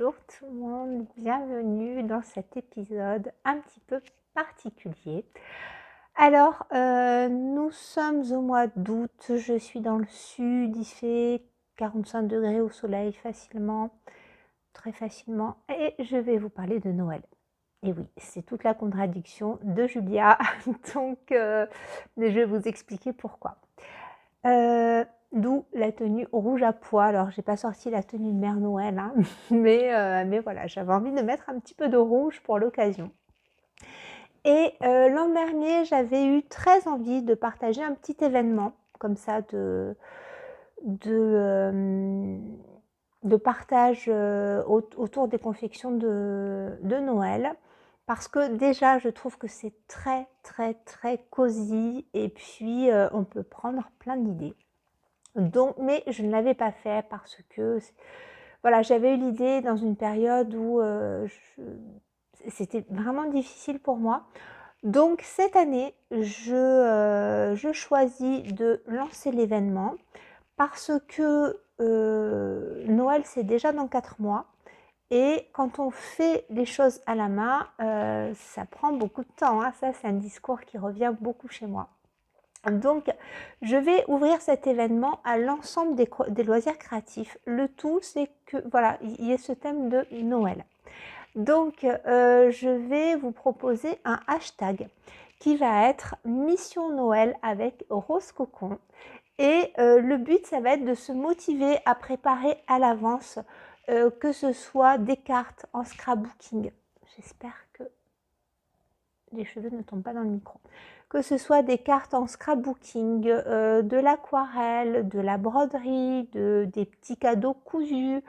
Bonjour tout le monde, bienvenue dans cet épisode un petit peu particulier. Alors, nous sommes au mois d'août, je suis dans le sud, il fait 45 degrés au soleil facilement, très facilement, et je vais vous parler de Noël. Et oui, c'est toute la contradiction de Julia, donc je vais vous expliquer pourquoi. D'où la tenue rouge à pois. Alors, j'ai pas sorti la tenue de Mère Noël, hein, mais voilà, j'avais envie de mettre un petit peu de rouge pour l'occasion. Et l'an dernier, j'avais eu très envie de partager un petit événement comme ça de partage autour des confections de Noël. Parce que déjà, je trouve que c'est très, très, très cosy et puis on peut prendre plein d'idées. Donc, mais je ne l'avais pas fait parce que voilà, j'avais eu l'idée dans une période où c'était vraiment difficile pour moi. Donc cette année, je choisis de lancer l'événement parce que Noël, c'est déjà dans 4 mois. Et quand on fait les choses à la main, ça prend beaucoup de temps, hein. Ça, c'est un discours qui revient beaucoup chez moi. Donc, je vais ouvrir cet événement à l'ensemble des loisirs créatifs. Le tout, c'est que, voilà, il y ait ce thème de Noël. Donc, je vais vous proposer un hashtag qui va être Mission Noël avec Rose Cocon. Et le but, ça va être de se motiver à préparer à l'avance, que ce soit des cartes en scrapbooking. J'espère que les cheveux ne tombent pas dans le micro. Que ce soit des cartes en scrapbooking, de l'aquarelle, de la broderie, des petits cadeaux cousus,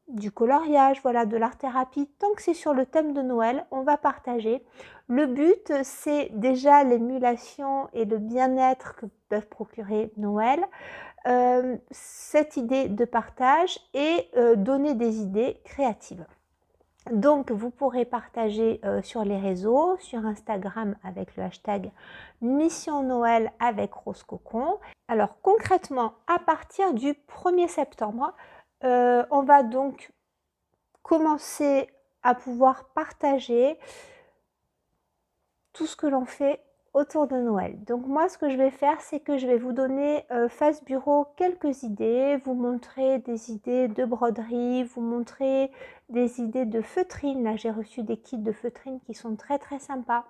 du coloriage, voilà, de l'art-thérapie. Tant que c'est sur le thème de Noël, on va partager. Le but, c'est déjà l'émulation et le bien-être que peuvent procurer Noël. Cette idée de partage et donner des idées créatives. Donc, vous pourrez partager sur les réseaux, sur Instagram avec le hashtag Mission Noël avec Rose Cocon. Alors, concrètement, à partir du 1er septembre, on va donc commencer à pouvoir partager tout ce que l'on fait autour de Noël. Donc moi, ce que je vais faire, c'est que je vais vous donner face bureau quelques idées, vous montrer des idées de broderie, vous montrer des idées de feutrine. Là, j'ai reçu des kits de feutrine qui sont très très sympas.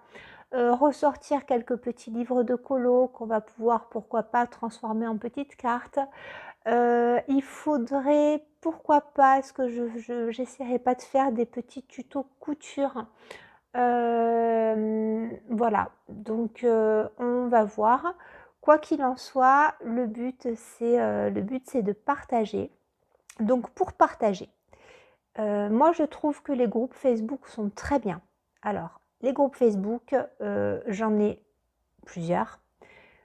Ressortir quelques petits livres de colo qu'on va pouvoir, pourquoi pas, transformer en petites cartes. Il faudrait, pourquoi pas, est-ce que j'essaierai pas de faire des petits tutos couture. Voilà, donc on va voir. Quoi qu'il en soit, le but c'est de partager. Donc pour partager, moi je trouve que les groupes Facebook sont très bien. Alors, les groupes Facebook, j'en ai plusieurs.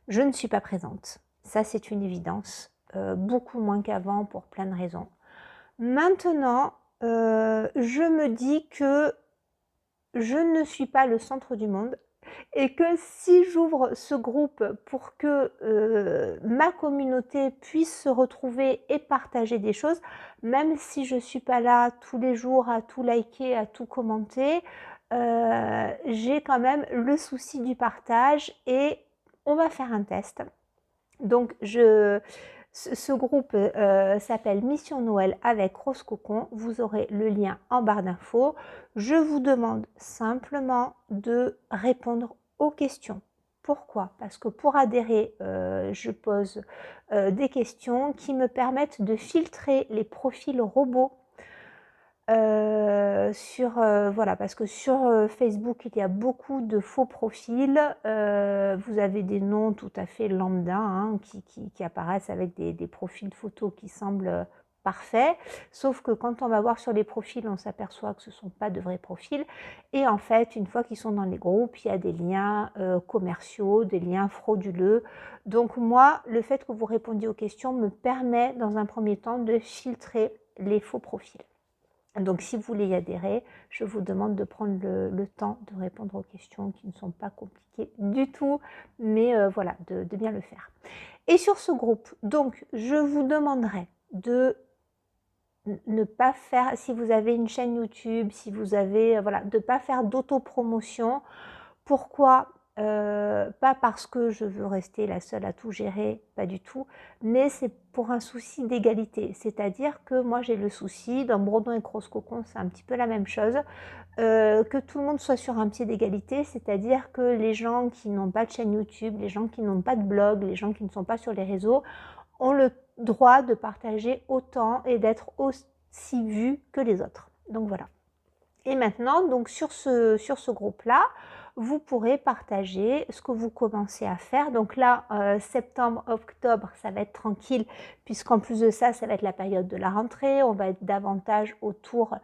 Je ne suis pas présente, ça c'est une évidence. Beaucoup moins qu'avant pour plein de raisons. Maintenant, je me dis que je ne suis pas le centre du monde et que si j'ouvre ce groupe pour que ma communauté puisse se retrouver et partager des choses, même si je ne suis pas là tous les jours à tout liker, à tout commenter, j'ai quand même le souci du partage et on va faire un test. Donc, ce groupe s'appelle Mission Noël avec Rose Cocon. Vous aurez le lien en barre d'infos. Je vous demande simplement de répondre aux questions. Pourquoi? Parce que pour adhérer, je pose des questions qui me permettent de filtrer les profils robots. Voilà, parce que sur Facebook, il y a beaucoup de faux profils. Vous avez des noms tout à fait lambda, hein, qui apparaissent avec des profils photos qui semblent parfaits. Sauf que quand on va voir sur les profils, on s'aperçoit que ce ne sont pas de vrais profils. Et en fait, une fois qu'ils sont dans les groupes, il y a des liens commerciaux, des liens frauduleux. Donc moi, le fait que vous répondiez aux questions me permet, dans un premier temps, de filtrer les faux profils. Donc, si vous voulez y adhérer, je vous demande de prendre le temps de répondre aux questions qui ne sont pas compliquées du tout, mais voilà, de bien le faire. Et sur ce groupe, donc, je vous demanderai de ne pas faire, si vous avez une chaîne YouTube, si vous avez, voilà, de ne pas faire d'autopromotion. Pourquoi? Pas parce que je veux rester la seule à tout gérer, pas du tout, mais c'est pour un souci d'égalité. C'est-à-dire que moi j'ai le souci, dans Brodons et Croscocon c'est un petit peu la même chose, que tout le monde soit sur un pied d'égalité, c'est-à-dire que les gens qui n'ont pas de chaîne YouTube, les gens qui n'ont pas de blog, les gens qui ne sont pas sur les réseaux, ont le droit de partager autant et d'être aussi vus que les autres. Donc voilà. Et maintenant, donc sur ce groupe-là, vous pourrez partager ce que vous commencez à faire. Donc là, septembre, octobre, ça va être tranquille, puisqu'en plus de ça, ça va être la période de la rentrée. On va être davantage autour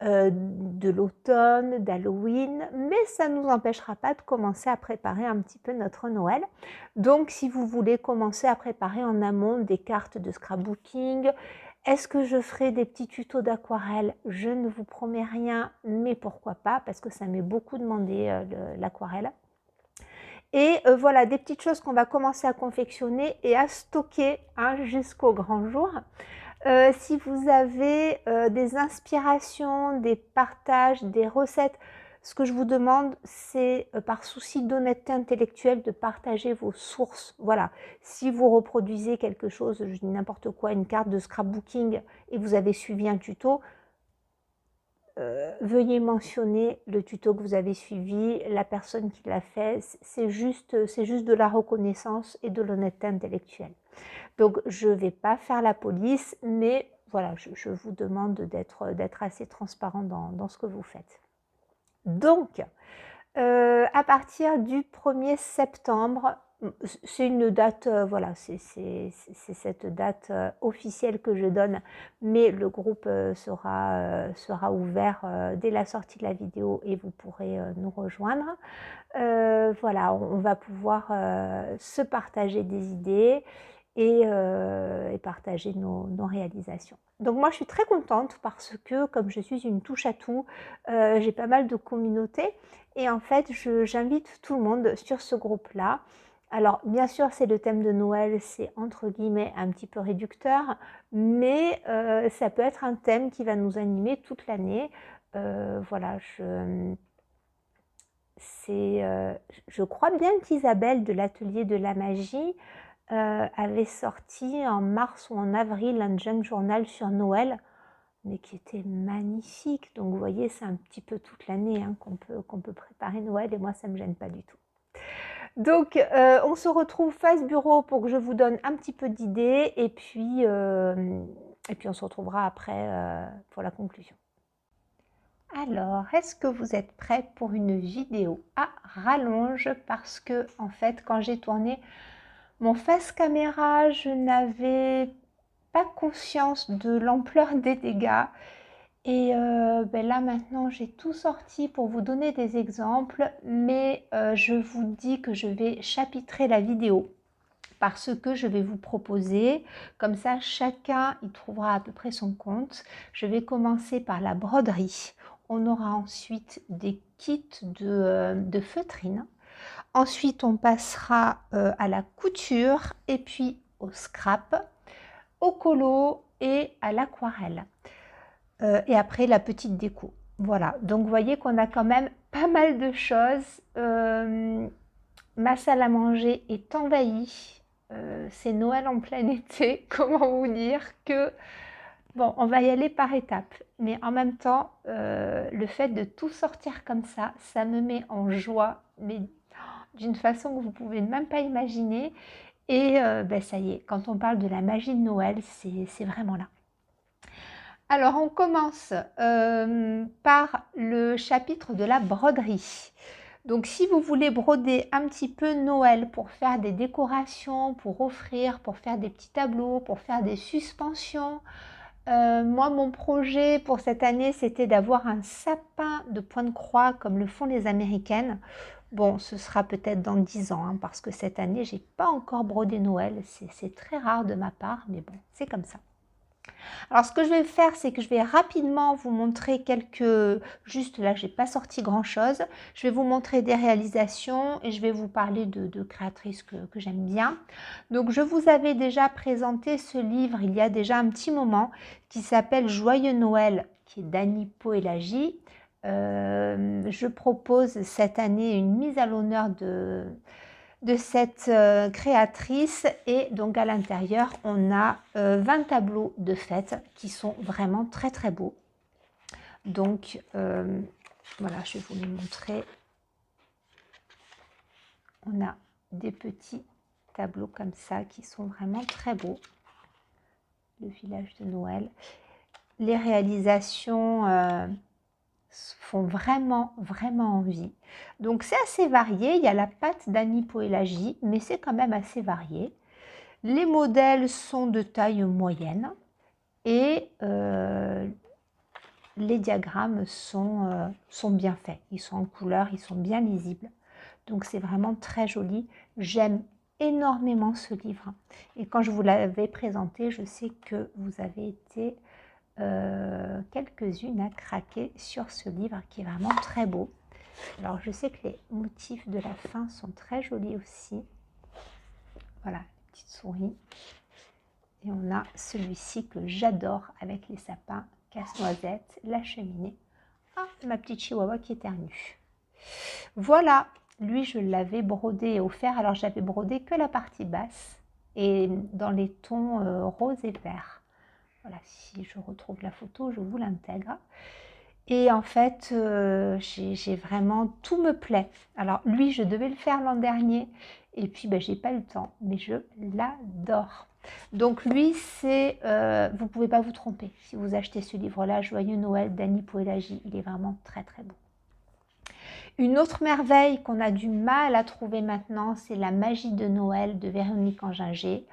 de l'automne, d'Halloween, mais ça ne nous empêchera pas de commencer à préparer un petit peu notre Noël. Donc si vous voulez commencer à préparer en amont des cartes de scrapbooking, est-ce que je ferai des petits tutos d'aquarelle? Je ne vous promets rien, mais pourquoi pas, parce que ça m'est beaucoup demandé l'aquarelle. Et voilà, des petites choses qu'on va commencer à confectionner et à stocker hein, jusqu'au grand jour. Si vous avez des inspirations, des partages, des recettes, ce que je vous demande, c'est par souci d'honnêteté intellectuelle de partager vos sources. Voilà, si vous reproduisez quelque chose, je dis n'importe quoi, une carte de scrapbooking et vous avez suivi un tuto, veuillez mentionner le tuto que vous avez suivi, la personne qui l'a fait, c'est juste de la reconnaissance et de l'honnêteté intellectuelle. Donc, je ne vais pas faire la police, mais voilà, je vous demande d'être assez transparent dans ce que vous faites. Donc, à partir du 1er septembre, c'est une date, voilà, c'est cette date officielle que je donne, mais le groupe sera ouvert dès la sortie de la vidéo et vous pourrez nous rejoindre. Voilà, on va pouvoir se partager des idées et partager nos réalisations. Donc moi je suis très contente parce que comme je suis une touche à tout, j'ai pas mal de communautés et en fait j'invite tout le monde sur ce groupe-là. Alors bien sûr c'est le thème de Noël, c'est entre guillemets un petit peu réducteur, mais ça peut être un thème qui va nous animer toute l'année. Voilà, je crois bien qu'Isabelle de l'atelier de la magie avait sorti en mars ou en avril un junk journal sur Noël, mais qui était magnifique. Donc vous voyez, c'est un petit peu toute l'année hein, qu'on peut préparer Noël et moi ça ne me gêne pas du tout. Donc on se retrouve face bureau pour que je vous donne un petit peu d'idées et puis on se retrouvera après pour la conclusion. Alors, est-ce que vous êtes prêts pour une vidéo à rallonge? Parce que en fait, quand j'ai tourné mon face caméra, je n'avais pas conscience de l'ampleur des dégâts. Et là maintenant, j'ai tout sorti pour vous donner des exemples, mais je vous dis que je vais chapitrer la vidéo parce que je vais vous proposer, comme ça chacun y trouvera à peu près son compte. Je vais commencer par la broderie. On aura ensuite des kits de feutrine. Ensuite, on passera à la couture et puis au scrap, au colo et à l'aquarelle. Et après, la petite déco. Voilà, donc vous voyez qu'on a quand même pas mal de choses. Ma salle à manger est envahie. C'est Noël en plein été. Comment vous dire que... Bon, on va y aller par étapes. Mais en même temps, le fait de tout sortir comme ça, ça me met en joie. Mais d'une façon que vous ne pouvez même pas imaginer. Et ça y est, quand on parle de la magie de Noël, c'est vraiment là. Alors, on commence par le chapitre de la broderie. Donc, si vous voulez broder un petit peu Noël pour faire des décorations, pour offrir, pour faire des petits tableaux, pour faire des suspensions, moi, mon projet pour cette année, c'était d'avoir un sapin de point de croix comme le font les Américaines. Bon, ce sera peut-être dans 10 ans, hein, parce que cette année, j'ai pas encore brodé Noël. C'est très rare de ma part, mais bon, c'est comme ça. Alors, ce que je vais faire, c'est que je vais rapidement vous montrer quelques... Juste là, je n'ai pas sorti grand-chose. Je vais vous montrer des réalisations et je vais vous parler de créatrices que j'aime bien. Donc, je vous avais déjà présenté ce livre il y a déjà un petit moment qui s'appelle Joyeux Noël, qui est d'Annie Poelagi. Je propose cette année une mise à l'honneur de cette créatrice et donc à l'intérieur on a 20 tableaux de fête qui sont vraiment très très beaux. Donc voilà, je vais vous les montrer. On a des petits tableaux comme ça qui sont vraiment très beaux. Le village de Noël. Les réalisations font vraiment envie. Donc c'est assez varié. Il y a la pâte d'Annie Poelagi, mais c'est quand même assez varié. Les modèles sont de taille moyenne et les diagrammes sont bien faits. Ils sont en couleur, ils sont bien lisibles. Donc c'est vraiment très joli. J'aime énormément ce livre. Et quand je vous l'avais présenté, je sais que vous avez été quelques-unes à craquer sur ce livre qui est vraiment très beau. Alors je sais que les motifs de la fin sont très jolis aussi. Voilà, petite souris. Et on a celui-ci que j'adore avec les sapins, casse-noisette, la cheminée. Ah, ma petite chihuahua qui éternue. Voilà, lui je l'avais brodé et offert. Alors j'avais brodé que la partie basse et dans les tons rose et vert. Voilà, si je retrouve la photo, je vous l'intègre. Et en fait, j'ai vraiment, tout me plaît. Alors lui, je devais le faire l'an dernier et puis ben, j'ai pas eu le temps, mais je l'adore. Donc lui, c'est, vous ne pouvez pas vous tromper. Si vous achetez ce livre-là, Joyeux Noël d'Annie Poelagi, il est vraiment très très beau. Une autre merveille qu'on a du mal à trouver maintenant, c'est La magie de Noël de Véronique Anginger.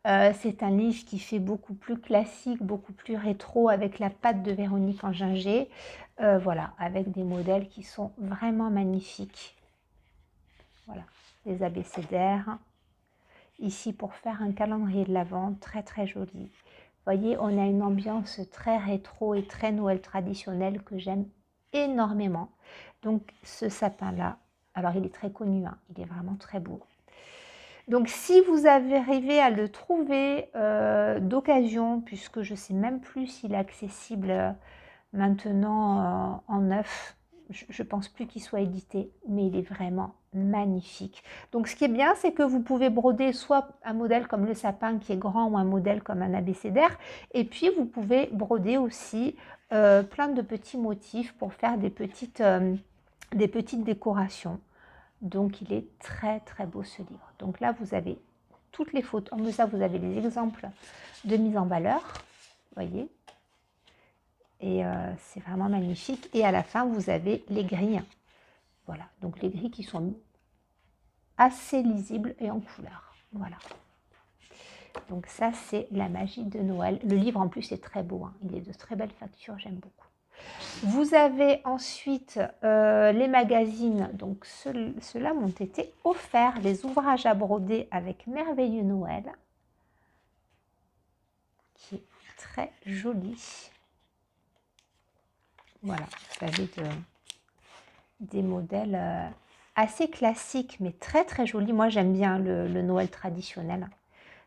C'est un livre qui fait beaucoup plus classique, beaucoup plus rétro avec la patte de Véronique Anginger. Voilà, avec des modèles qui sont vraiment magnifiques. Voilà, les abécédaires. Ici pour faire un calendrier de l'Avent, très très joli. Vous voyez, on a une ambiance très rétro et très Noël traditionnelle que j'aime énormément. Donc ce sapin-là, alors il est très connu, hein, il est vraiment très beau. Donc si vous avez arrivé à le trouver d'occasion, puisque je ne sais même plus s'il est accessible maintenant en neuf, je ne pense plus qu'il soit édité, mais il est vraiment magnifique. Donc ce qui est bien, c'est que vous pouvez broder soit un modèle comme le sapin qui est grand ou un modèle comme un abécédaire, et puis vous pouvez broder aussi plein de petits motifs pour faire des petites décorations. Donc il est très très beau ce livre. Donc là vous avez toutes les photos, en ça vous avez les exemples de mise en valeur, vous voyez, et c'est vraiment magnifique. Et à la fin vous avez les grilles, voilà, donc les grilles qui sont assez lisibles et en couleur, voilà. Donc ça c'est La magie de Noël. Le livre en plus est très beau, hein. Il est de très belle facture, j'aime beaucoup. Vous avez ensuite les magazines, donc ceux-là m'ont été offerts, les ouvrages à broder avec Merveilleux Noël, qui est très joli. Voilà, vous avez des modèles assez classiques, mais très très jolis. Moi j'aime bien le Noël traditionnel.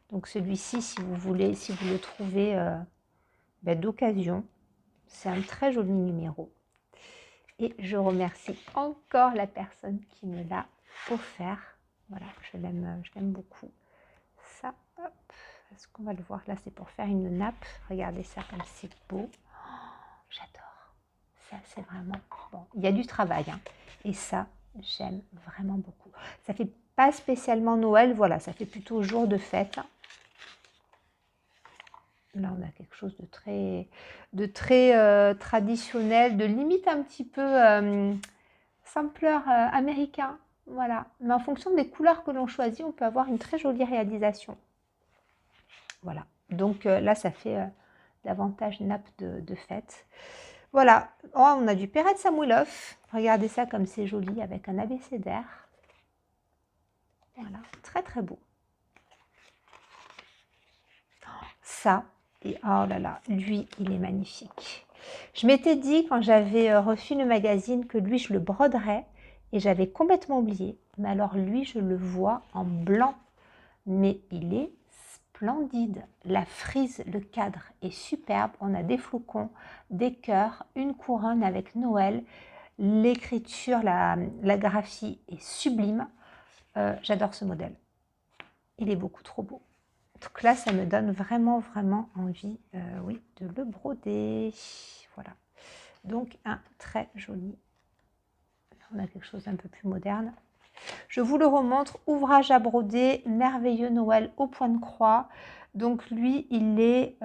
Donc celui-ci, si vous voulez, si vous le trouvez d'occasion, c'est un très joli numéro. Et je remercie encore la personne qui me l'a offert. Voilà, je l'aime beaucoup. Ça, hop, est-ce qu'on va le voir? Là, c'est pour faire une nappe. Regardez ça comme c'est beau. Oh, j'adore. Ça, c'est vraiment bon. Il y a du travail, hein. Et ça, j'aime vraiment beaucoup. Ça fait pas spécialement Noël, voilà, ça fait plutôt jour de fête. Là, on a quelque chose de très traditionnel, de limite un petit peu sampleur américain. Voilà. Mais en fonction des couleurs que l'on choisit, on peut avoir une très jolie réalisation. Voilà. Donc là, ça fait davantage nappe de fête. Voilà. Oh, on a du Perret de Samoilov. Regardez ça comme c'est joli avec un abécédaire. Voilà. Très, très beau. Ça, Et oh là là, lui, il est magnifique. Je m'étais dit quand j'avais reçu le magazine que lui, je le broderais et j'avais complètement oublié. Mais alors lui, je le vois en blanc. Mais il est splendide. La frise, le cadre est superbe. On a des flocons, des cœurs, une couronne avec Noël. L'écriture, la graphie est sublime. J'adore ce modèle. Il est beaucoup trop beau. Donc là, ça me donne vraiment, vraiment envie, oui, de le broder. Voilà. Donc, un très joli. On a quelque chose d'un peu plus moderne. Je vous le remontre, ouvrage à broder, merveilleux Noël au point de croix. Donc lui, il est...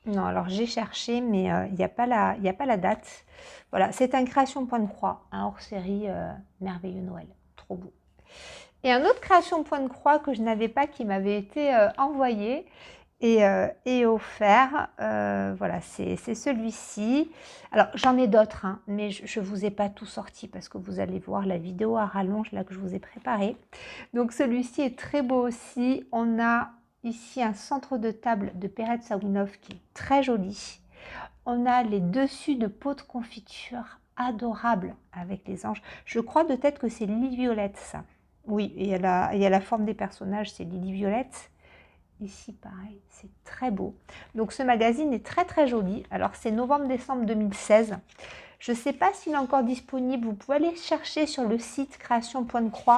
Non, alors j'ai cherché, mais il n'y a pas la date. Voilà, c'est un création point de croix, un hors-série merveilleux Noël. Trop beau. Et un autre création point de croix que je n'avais pas, qui m'avait été envoyé et offert. Voilà, c'est celui-ci. Alors, j'en ai d'autres, hein, mais je ne vous ai pas tout sorti parce que vous allez voir la vidéo à rallonge là que je vous ai préparée. Donc, celui-ci est très beau aussi. On a ici un centre de table de Perrette Sawinov qui est très joli. On a les dessus de pots de confiture adorables avec les anges. Je crois de tête que c'est Lily Violette, ça. Oui, et il y a la forme des personnages, c'est Lily Violette. Ici, pareil, c'est très beau. Donc, ce magazine est très, très joli. Alors, c'est novembre-décembre 2016. Je ne sais pas s'il est encore disponible. Vous pouvez aller chercher sur le site Création Point de Croix.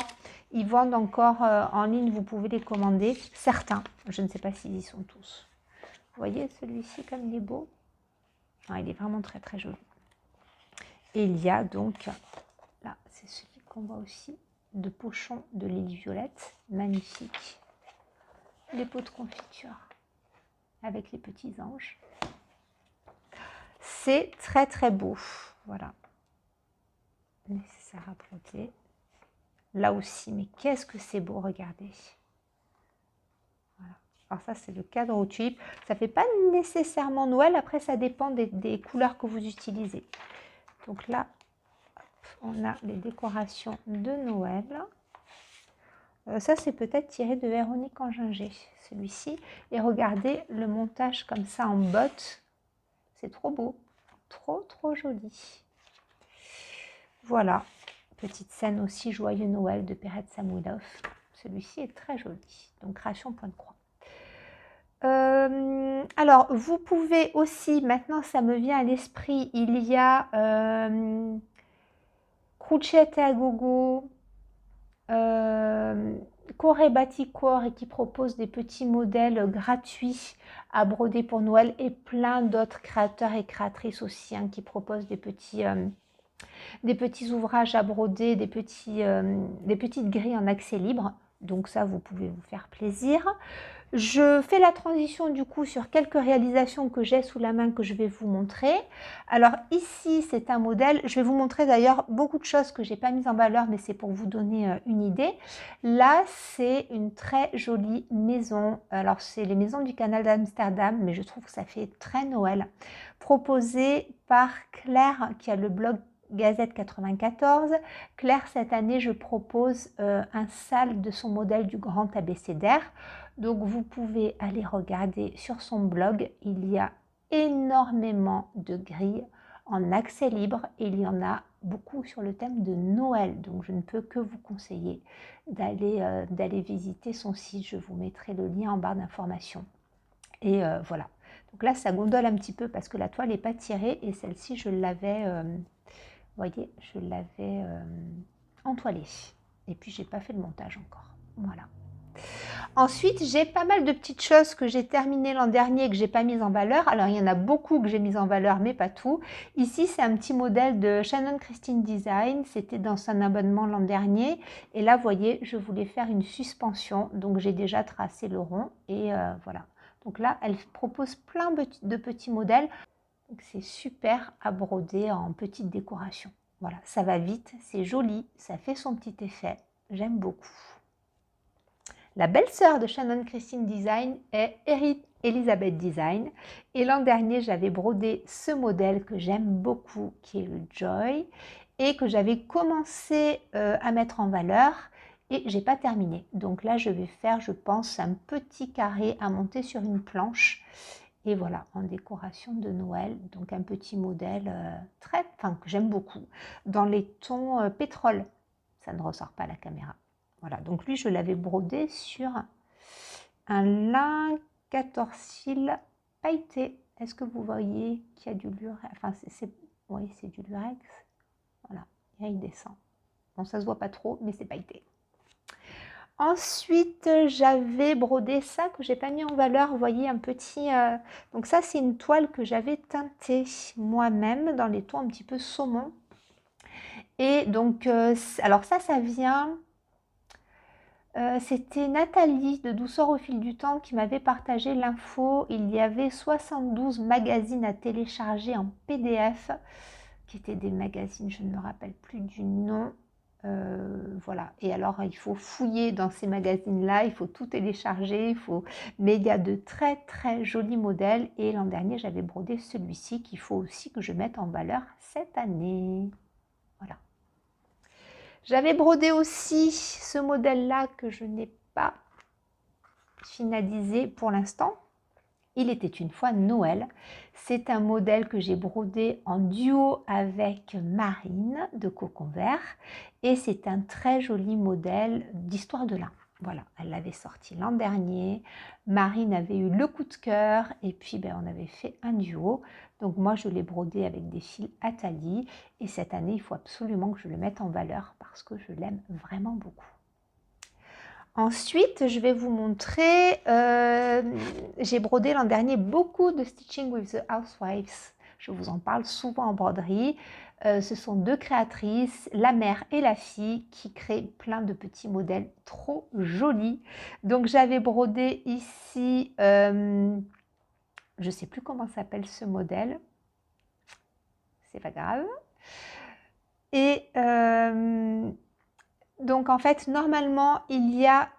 Ils vendent encore en ligne. Vous pouvez les commander. Certains. Je ne sais pas s'ils y sont tous. Vous voyez celui-ci comme il est beau? Ah, il est vraiment très, très joli. Et il y a donc, là, c'est celui qu'on voit aussi, de pochon de Lily Violette. Magnifique. Les pots de confiture avec les petits anges. C'est très très beau. Voilà. Nécessaire à broder. Là aussi, mais qu'est-ce que c'est beau, regardez. Voilà. Alors ça, c'est le cadre au tulipes. Ça ne fait pas nécessairement Noël. Après, ça dépend des couleurs que vous utilisez. Donc là, on a les décorations de Noël. Ça, c'est peut-être tiré de Véronique Anginger, celui-ci. Et regardez le montage comme ça en botte. C'est trop beau. Trop, trop joli. Voilà. Petite scène aussi, Joyeux Noël de Perrette Sawinov. Celui-ci est très joli. Donc, création point de croix. Alors, vous pouvez aussi, maintenant ça me vient à l'esprit, il y a Crochet et Agogo, Corée Batikor et qui propose des petits modèles gratuits à broder pour Noël et plein d'autres créateurs et créatrices aussi hein, qui proposent des petits ouvrages à broder, des petites grilles en accès libre. Donc ça, vous pouvez vous faire plaisir. Je fais la transition du coup sur quelques réalisations que j'ai sous la main que je vais vous montrer. Alors ici, c'est un modèle. Je vais vous montrer d'ailleurs beaucoup de choses que j'ai pas mises en valeur, mais c'est pour vous donner une idée. Là, c'est une très jolie maison. Alors, c'est les maisons du canal d'Amsterdam, mais je trouve que ça fait très Noël. Proposée par Claire, qui a le blog Gazette 94. Claire, cette année, je propose un sale de son modèle du grand abécédaire. Donc, vous pouvez aller regarder sur son blog. Il y a énormément de grilles en accès libre et il y en a beaucoup sur le thème de Noël. Donc, je ne peux que vous conseiller d'aller visiter son site. Je vous mettrai le lien en barre d'informations. Et voilà. Donc là, ça gondole un petit peu parce que la toile n'est pas tirée et celle-ci, je l'avais... vous voyez, je l'avais entoilée. Et puis, j'ai pas fait le montage encore. Voilà. Ensuite, j'ai pas mal de petites choses que j'ai terminées l'an dernier et que j'ai pas mises en valeur. Alors, il y en a beaucoup que j'ai mises en valeur, mais pas tout. Ici, c'est un petit modèle de Shannon Christine Design. C'était dans un abonnement l'an dernier. Et là, vous voyez, je voulais faire une suspension. Donc, j'ai déjà tracé le rond. Et voilà. Donc là, elle propose plein de petits modèles. C'est super à broder en petite décoration. Voilà, ça va vite, c'est joli, ça fait son petit effet. J'aime beaucoup. La belle-sœur de Shannon Christine Design est Elizabeth Design. Et l'an dernier, j'avais brodé ce modèle que j'aime beaucoup, qui est le Joy, et que j'avais commencé à mettre en valeur. et j'ai pas terminé. Donc là, je vais faire, je pense, un petit carré à monter sur une planche. Et voilà, en décoration de Noël, donc un petit modèle que j'aime beaucoup, dans les tons pétrole. Ça ne ressort pas à la caméra. Voilà, donc lui, je l'avais brodé sur un lin 14 fils pailleté. Est-ce que vous voyez qu'il y a du lurex? Enfin, oui, c'est du lurex. Voilà, et il descend. Bon, ça se voit pas trop, mais c'est pailleté. Ensuite, j'avais brodé ça que j'ai pas mis en valeur. Vous voyez, un petit... Donc ça, c'est une toile que j'avais teintée moi-même dans les tons un petit peu saumon. Et donc, alors ça vient... c'était Nathalie de Douceur au fil du temps qui m'avait partagé l'info. Il y avait 72 magazines à télécharger en PDF, qui étaient des magazines, je ne me rappelle plus du nom. Voilà, et alors il faut fouiller dans ces magazines-là, il faut tout télécharger, mais il y a de très très jolis modèles et l'an dernier j'avais brodé celui-ci qu'il faut aussi que je mette en valeur cette année. Voilà. J'avais brodé aussi ce modèle-là que je n'ai pas finalisé pour l'instant. Il était une fois Noël. C'est un modèle que j'ai brodé en duo avec Marine de Cocon Vert et c'est un très joli modèle d'histoire de lin. Voilà, elle l'avait sorti l'an dernier. Marine avait eu le coup de cœur et puis on avait fait un duo. Donc moi, je l'ai brodé avec des fils Atali et cette année, il faut absolument que je le mette en valeur parce que je l'aime vraiment beaucoup. Ensuite, je vais vous montrer, j'ai brodé l'an dernier beaucoup de Stitching with the Housewives. Je vous en parle souvent en broderie. Ce sont deux créatrices, la mère et la fille, qui créent plein de petits modèles trop jolis. Donc j'avais brodé ici, je ne sais plus comment s'appelle ce modèle. C'est pas grave. Et donc en fait, normalement, il y a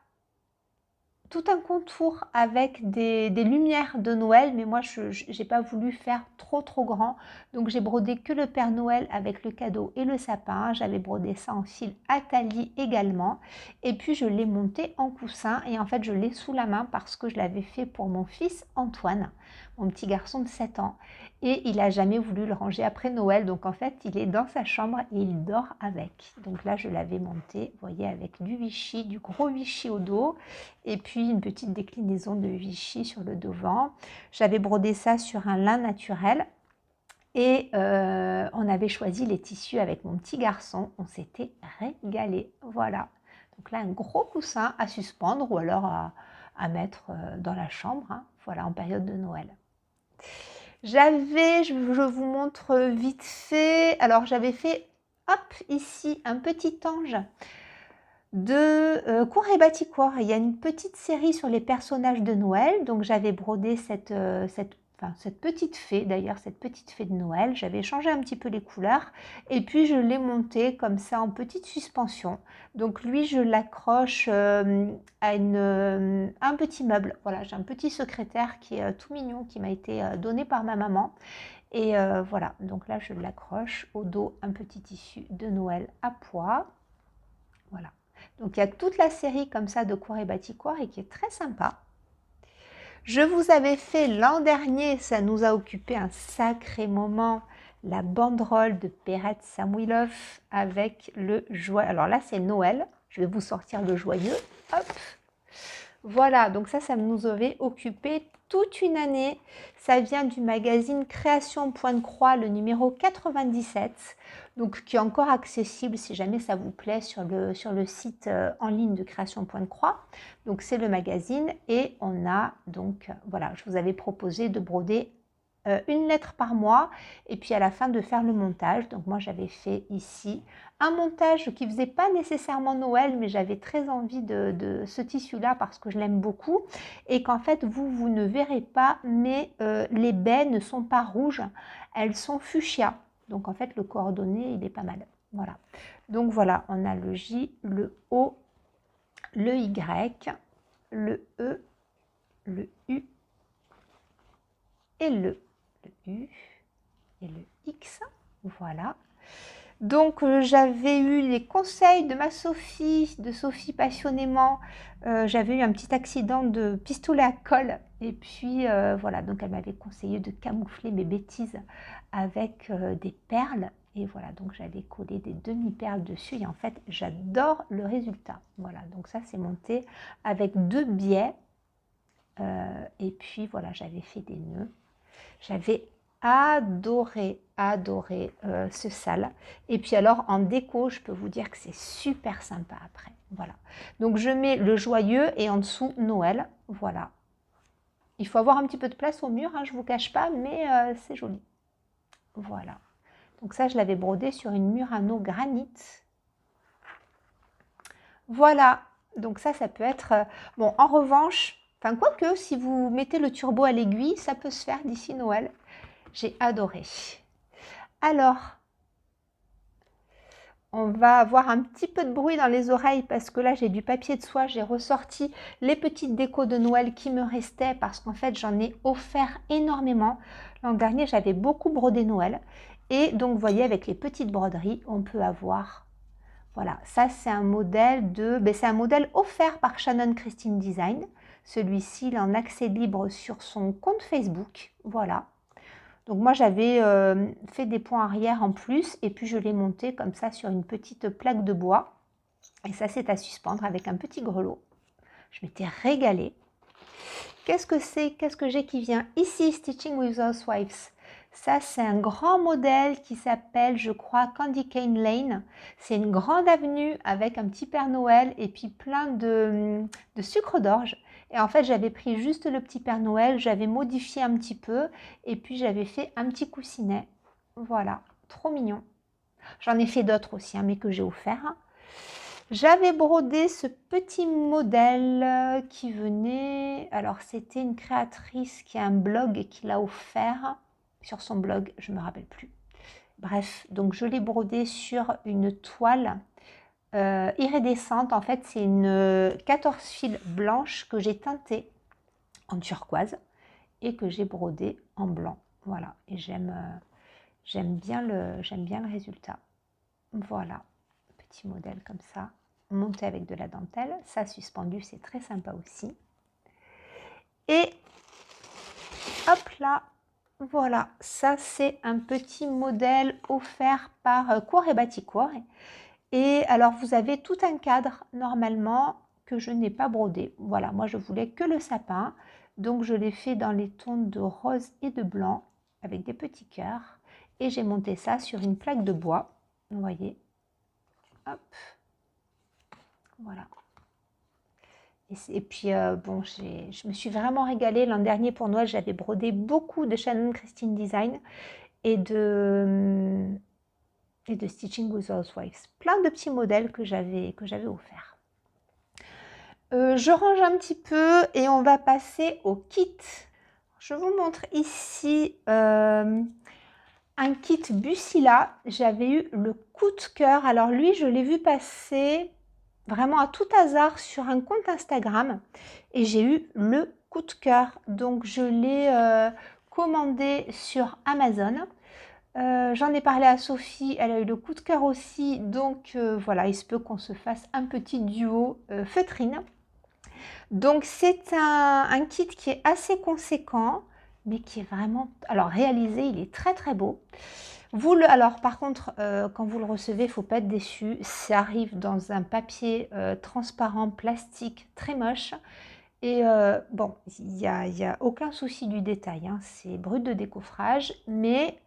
tout un contour avec des lumières de Noël, mais moi je n'ai pas voulu faire trop grand, donc j'ai brodé que le Père Noël avec le cadeau et le sapin. J'avais brodé ça en fil Atali également, et puis je l'ai monté en coussin, et en fait je l'ai sous la main parce que je l'avais fait pour mon fils Antoine, mon petit garçon de 7 ans, et il n'a jamais voulu le ranger après Noël, donc en fait il est dans sa chambre et il dort avec. Donc là je l'avais monté, vous voyez, avec du Vichy, du gros Vichy au dos, et puis une petite déclinaison de Vichy sur le devant. J'avais brodé ça sur un lin naturel et on avait choisi les tissus avec mon petit garçon. On s'était régalé. Voilà. Donc là, un gros coussin à suspendre ou alors à mettre dans la chambre. Hein. Voilà, en période de Noël. Je vous montre vite fait. Alors j'avais fait, hop, ici, un petit ange de Cour et Baticoire. Il y a une petite série sur les personnages de Noël, donc j'avais brodé cette petite fée, d'ailleurs cette petite fée de Noël. J'avais changé un petit peu les couleurs et puis je l'ai monté comme ça en petite suspension. Donc lui, je l'accroche à un petit meuble. Voilà, j'ai un petit secrétaire qui est tout mignon, qui m'a été donné par ma maman. Et voilà, donc là je l'accroche au dos, un petit tissu de Noël à pois. Voilà. Donc il y a toute la série comme ça de Cour et Baticoire et qui est très sympa. Je vous avais fait l'an dernier, ça nous a occupé un sacré moment, la banderole de Perrette Samuilov avec le joyeux. Alors là c'est Noël, je vais vous sortir le joyeux. Hop. Voilà, donc ça nous avait occupé toute une année. Ça vient du magazine Création Point de Croix, le numéro 97, donc qui est encore accessible si jamais ça vous plaît sur le site en ligne de Création Point de Croix. Donc c'est le magazine et on a donc, voilà, je vous avais proposé de broder une lettre par mois et puis à la fin de faire le montage. Donc moi j'avais fait ici un montage qui faisait pas nécessairement Noël, mais j'avais très envie de ce tissu là parce que je l'aime beaucoup et qu'en fait vous ne verrez pas, mais les baies ne sont pas rouges, elles sont fuchsia. Donc en fait le coordonné il est pas mal. Voilà, donc voilà, on a le J, le O, le Y, le E, le U et le U et le X, voilà. Donc, j'avais eu les conseils de ma Sophie, de Sophie Passionnément. J'avais eu un petit accident de pistolet à colle. Et puis, voilà, donc elle m'avait conseillé de camoufler mes bêtises avec des perles. Et voilà, donc j'allais coller des demi-perles dessus. Et en fait, j'adore le résultat. Voilà, donc ça, c'est monté avec 2 biais. Et puis, voilà, j'avais fait des nœuds. J'avais adoré ce sale. Et puis alors en déco, je peux vous dire que c'est super sympa après. Voilà. Donc je mets le joyeux et en dessous Noël. Voilà. Il faut avoir un petit peu de place au mur, hein, je ne vous cache pas, mais c'est joli. Voilà. Donc ça, je l'avais brodé sur une Murano granit. Voilà. Donc ça peut être... bon, en revanche, enfin quoique, si vous mettez le turbo à l'aiguille, ça peut se faire d'ici Noël. J'ai adoré. Alors, on va avoir un petit peu de bruit dans les oreilles parce que là, j'ai du papier de soie. J'ai ressorti les petites décos de Noël qui me restaient parce qu'en fait, j'en ai offert énormément. L'an dernier, j'avais beaucoup brodé Noël. Et donc, vous voyez, avec les petites broderies, on peut avoir... Voilà, ça, c'est un modèle c'est un modèle offert par Shannon Christine Design. Celui-ci, il est en accès libre sur son compte Facebook. Voilà. Donc moi j'avais fait des points arrière en plus et puis je l'ai monté comme ça sur une petite plaque de bois. Et ça c'est à suspendre avec un petit grelot. Je m'étais régalée. Qu'est-ce que c'est? Qu'est-ce que j'ai qui vient? Ici, Stitching with Housewives. Ça c'est un grand modèle qui s'appelle, je crois, Candy Cane Lane. C'est une grande avenue avec un petit Père Noël et puis plein de sucre d'orge. Et en fait, j'avais pris juste le petit Père Noël, j'avais modifié un petit peu et puis j'avais fait un petit coussinet. Voilà, trop mignon. J'en ai fait d'autres aussi, hein, mais que j'ai offert. J'avais brodé ce petit modèle qui venait... Alors, c'était une créatrice qui a un blog qui l'a offert sur son blog, je ne me rappelle plus. Bref, donc je l'ai brodé sur une toile iridescente. En fait, c'est une 14 fils blanche que j'ai teintée en turquoise et que j'ai brodé en blanc. Voilà, et j'aime bien le résultat. Voilà, petit modèle comme ça, monté avec de la dentelle. Ça, suspendu, c'est très sympa aussi. Et hop là, voilà, ça c'est un petit modèle offert par Cour et Baticourt. Et alors, vous avez tout un cadre, normalement, que je n'ai pas brodé. Voilà, moi, je voulais que le sapin. Donc, je l'ai fait dans les tons de rose et de blanc, avec des petits cœurs. Et j'ai monté ça sur une plaque de bois. Vous voyez. Hop. Voilà. Et puis, bon, je me suis vraiment régalée. L'an dernier, pour Noël, j'avais brodé beaucoup de Shannon Christine Design et de Stitching with Housewives. Plein de petits modèles que j'avais offerts. Je range un petit peu et on va passer au kit. Je vous montre ici un kit Bucilla. J'avais eu le coup de cœur. Alors lui, je l'ai vu passer vraiment à tout hasard sur un compte Instagram et j'ai eu le coup de cœur. Donc je l'ai commandé sur Amazon. J'en ai parlé à Sophie, elle a eu le coup de cœur aussi, donc voilà, il se peut qu'on se fasse un petit duo feutrine. Donc c'est un kit qui est assez conséquent, mais qui est vraiment... Alors réalisé, il est très très beau. Alors par contre, quand vous le recevez, il ne faut pas être déçu. Ça arrive dans un papier transparent, plastique, très moche. Et bon, il n'y a aucun souci du détail, hein. C'est brut de décoffrage, mais...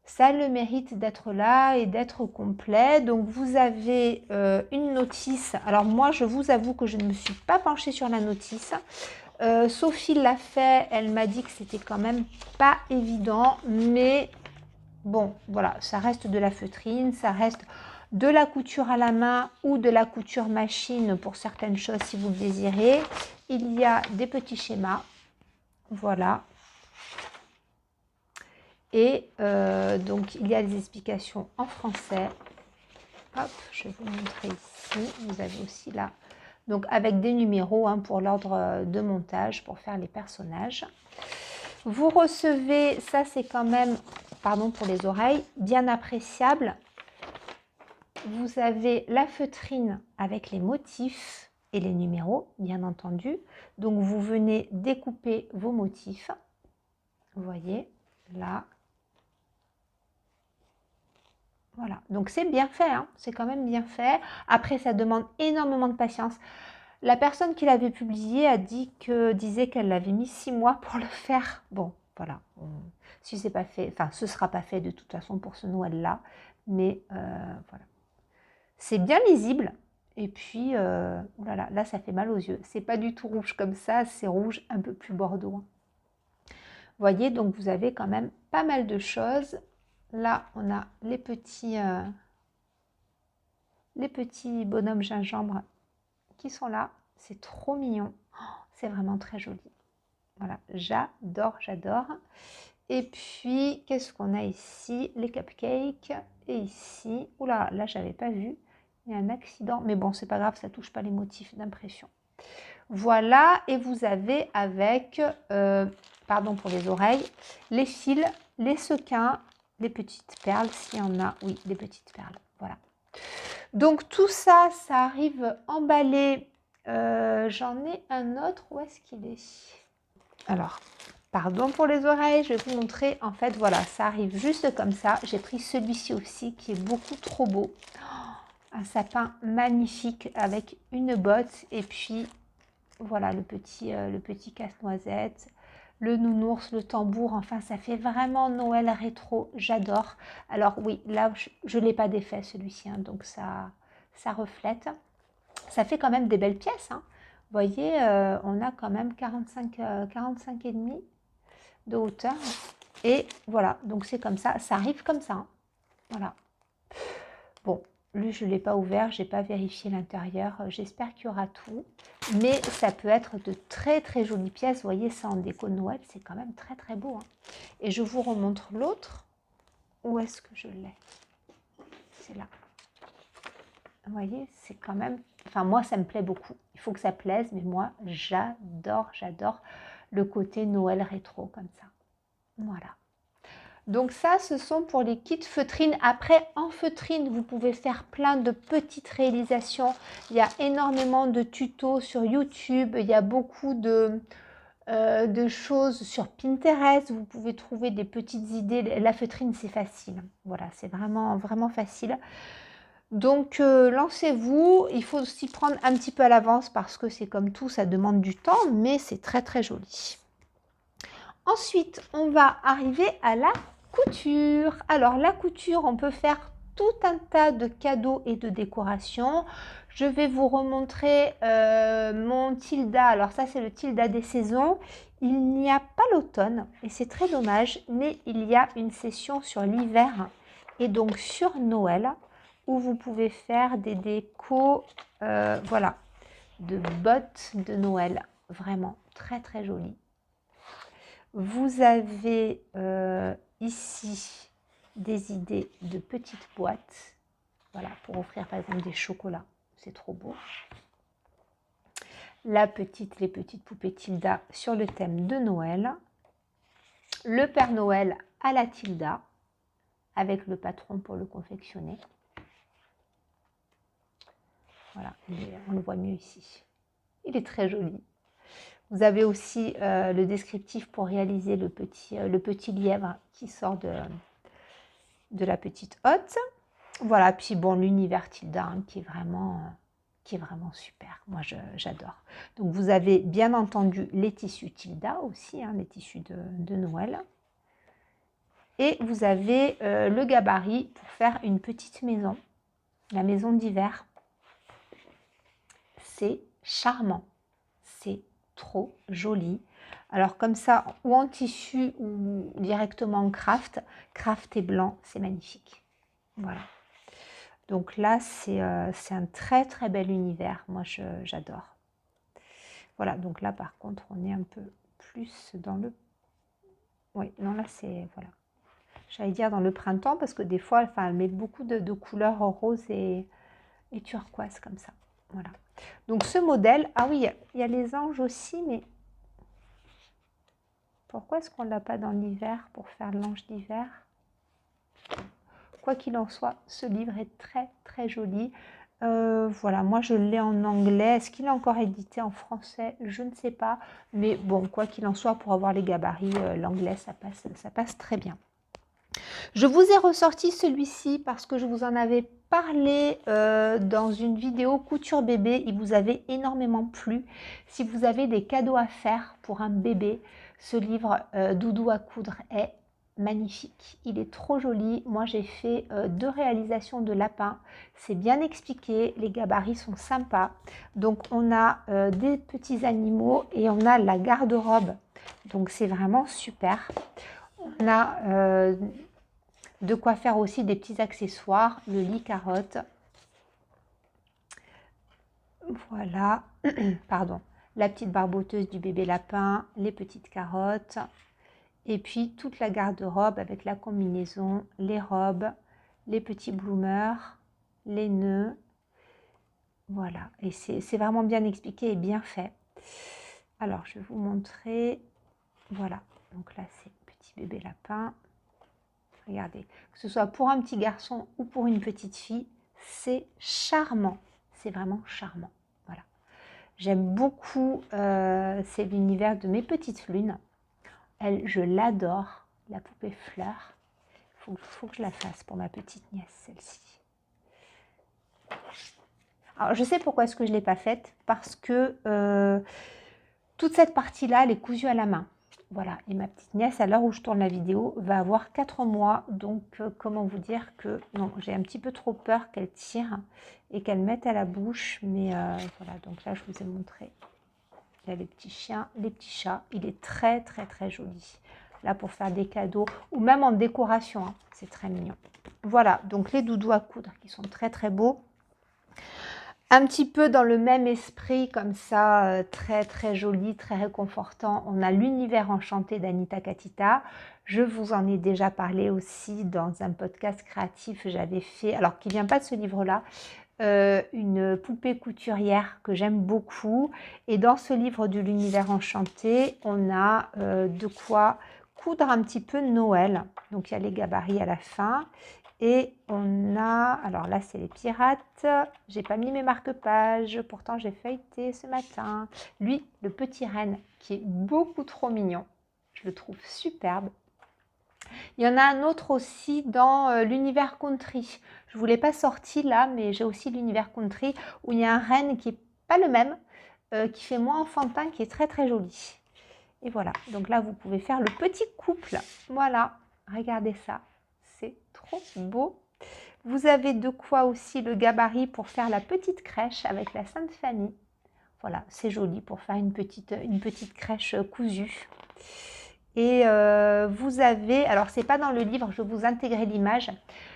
ça a le mérite d'être là et d'être complet. Donc vous avez une notice. Alors moi, je vous avoue que je ne me suis pas penchée sur la notice. Sophie l'a fait. Elle m'a dit que c'était quand même pas évident. Mais bon, voilà, ça reste de la feutrine. Ça reste de la couture à la main ou de la couture machine pour certaines choses si vous le désirez. Il y a des petits schémas. Voilà. Et donc, il y a des explications en français. Hop, je vais vous montrer ici. Vous avez aussi là, donc avec des numéros hein, pour l'ordre de montage, pour faire les personnages. Vous recevez, ça c'est quand même, pardon pour les oreilles, bien appréciable, vous avez la feutrine avec les motifs et les numéros, bien entendu. Donc, vous venez découper vos motifs. Vous voyez, là. Voilà, donc c'est bien fait, hein, c'est quand même bien fait. Après, ça demande énormément de patience. La personne qui l'avait publié a dit disait qu'elle l'avait mis 6 mois pour le faire. Bon, voilà. Si c'est pas fait, enfin, ce sera pas fait de toute façon pour ce Noël-là. Mais voilà. C'est bien lisible. Et puis, oulala, là, ça fait mal aux yeux. C'est pas du tout rouge comme ça, c'est rouge un peu plus bordeaux. Vous voyez, donc vous avez quand même pas mal de choses. Là, on a les petits bonhommes gingembre qui sont là. C'est trop mignon. Oh, c'est vraiment très joli. Voilà, j'adore, j'adore. Et puis, qu'est-ce qu'on a ici? Les cupcakes. Et ici, oula, là, j'avais pas vu. Il y a un accident. Mais bon, c'est pas grave, ça touche pas les motifs d'impression. Voilà, et vous avez avec, pardon pour les oreilles, les fils, les sequins, les petites perles, s'il y en a, oui, les petites perles, voilà. Donc tout ça, ça arrive emballé, j'en ai un autre, où est-ce qu'il est? Alors, pardon pour les oreilles, je vais vous montrer, en fait, voilà, ça arrive juste comme ça. J'ai pris celui-ci aussi, qui est beaucoup trop beau. Un sapin magnifique avec une botte, et puis voilà le petit casse-noisette, le nounours, le tambour, enfin ça fait vraiment Noël rétro, j'adore. Alors oui, là je ne l'ai pas défait celui-ci, hein, donc ça reflète. Ça fait quand même des belles pièces, hein. Vous voyez, on a quand même 45 et demi de hauteur. Et voilà, donc c'est comme ça arrive comme ça, hein. Voilà. Bon, lui, je ne l'ai pas ouvert, je n'ai pas vérifié l'intérieur. J'espère qu'il y aura tout. Mais ça peut être de très très jolies pièces. Vous voyez, ça en déco de Noël, c'est quand même très très beau, hein. Et je vous remontre l'autre. Où est-ce que je l'ai? C'est là. Vous voyez, c'est quand même... Enfin, moi, ça me plaît beaucoup. Il faut que ça plaise, mais moi, j'adore, j'adore le côté Noël rétro comme ça. Voilà. Donc ça, ce sont pour les kits feutrines. Après, en feutrine, vous pouvez faire plein de petites réalisations. Il y a énormément de tutos sur YouTube. Il y a beaucoup de choses sur Pinterest. Vous pouvez trouver des petites idées. La feutrine, c'est facile. Voilà, c'est vraiment, vraiment facile. Donc, lancez-vous. Il faut s'y prendre un petit peu à l'avance parce que c'est comme tout, ça demande du temps, mais c'est très, très joli. Ensuite, on va arriver à la couture. Alors, la couture, on peut faire tout un tas de cadeaux et de décorations. Je vais vous remontrer mon Tilda. Alors, ça, c'est le Tilda des saisons. Il n'y a pas l'automne et c'est très dommage, mais il y a une session sur l'hiver et donc sur Noël où vous pouvez faire des décos, voilà, de bottes de Noël. Vraiment très, très jolies. Vous avez ici des idées de petites boîtes, voilà, pour offrir par exemple des chocolats, c'est trop beau. Les petites poupées Tilda sur le thème de Noël. Le Père Noël à la Tilda, avec le patron pour le confectionner. Voilà, on le voit mieux ici. Il est très joli. Vous avez aussi le descriptif pour réaliser le petit lièvre qui sort de la petite hotte. Voilà, puis bon, l'univers Tilda hein, qui est vraiment super. Moi, j'adore. Donc, vous avez bien entendu les tissus Tilda aussi, hein, les tissus de Noël. Et vous avez le gabarit pour faire une petite maison, la maison d'hiver. C'est charmant. C'est trop joli. Alors comme ça, ou en tissu ou directement en craft. Craft et blanc, c'est magnifique. Voilà. Donc là, c'est un très très bel univers. Moi, j'adore. Voilà, donc là, par contre, on est un peu plus dans le... Oui, non, là, c'est... Voilà. J'allais dire dans le printemps, parce que des fois, enfin, elle met beaucoup de couleurs roses et turquoise comme ça. Voilà. Donc ce modèle, ah oui, il y a les anges aussi, mais pourquoi est-ce qu'on ne l'a pas dans l'hiver pour faire l'ange d'hiver? quoi qu'il en soit, ce livre est très très joli. Voilà, moi je l'ai en anglais. Est-ce qu'il est encore édité en français? Je ne sais pas. Mais bon, quoi qu'il en soit, pour avoir les gabarits, l'anglais, ça passe très bien. Je vous ai ressorti celui-ci parce que je vous en avais parlé dans une vidéo couture bébé. Il vous avait énormément plu. Si vous avez des cadeaux à faire pour un bébé, ce livre Doudou à coudre est magnifique. Il est trop joli. Moi, j'ai fait 2 réalisations de lapins. C'est bien expliqué. Les gabarits sont sympas. Donc, on a des petits animaux et on a la garde-robe. Donc, c'est vraiment super. On a de quoi faire aussi des petits accessoires, le lit carotte. Voilà, pardon, la petite barboteuse du bébé lapin, les petites carottes. Et puis toute la garde-robe avec la combinaison, les robes, les petits bloomers, les nœuds. Voilà, et c'est vraiment bien expliqué et bien fait. Alors, je vais vous montrer. Voilà, donc là, c'est petit bébé lapin. Regardez, que ce soit pour un petit garçon ou pour une petite fille, c'est charmant. C'est vraiment charmant. Voilà. J'aime beaucoup, c'est l'univers de mes petites lunes. Elle, je l'adore, la poupée fleur. Il faut que je la fasse pour ma petite nièce, celle-ci. Alors, je sais pourquoi est-ce que je ne l'ai pas faite. Parce que toute cette partie-là, elle est cousue à la main. Voilà, et ma petite nièce, à l'heure où je tourne la vidéo, va avoir 4 mois. Donc, comment vous dire que... Non, j'ai un petit peu trop peur qu'elle tire et qu'elle mette à la bouche. Mais voilà, donc là, je vous ai montré. Il y a les petits chiens, les petits chats. Il est très, très, très joli. Là, pour faire des cadeaux ou même en décoration. Hein, c'est très mignon. Voilà, donc les doudous à coudre qui sont très, très beaux. Un petit peu dans le même esprit, comme ça, très très joli, très réconfortant, on a l'univers enchanté d'Anita Katita. Je vous en ai déjà parlé aussi dans un podcast créatif, j'avais fait, alors qui ne vient pas de ce livre-là, une poupée couturière que j'aime beaucoup. Et dans ce livre de l'univers enchanté, on a de quoi coudre un petit peu Noël. Donc il y a les gabarits à la fin. Et on a, alors là c'est les pirates, j'ai pas mis mes marque-pages, pourtant j'ai feuilleté ce matin. Lui, le petit renne, qui est beaucoup trop mignon, je le trouve superbe. Il y en a un autre aussi dans l'univers country. Je ne vous l'ai pas sorti là, mais j'ai aussi l'univers country où il y a un renne qui n'est pas le même, qui fait moins enfantin, qui est très très joli. Et voilà, donc là vous pouvez faire le petit couple. Voilà, regardez ça. C'est trop beau. Vous avez de quoi aussi le gabarit pour faire la petite crèche avec la Sainte Famille. Voilà, c'est joli pour faire une petite crèche cousue. Et vous avez, alors c'est pas dans le livre, je vais vous intégrer l'image.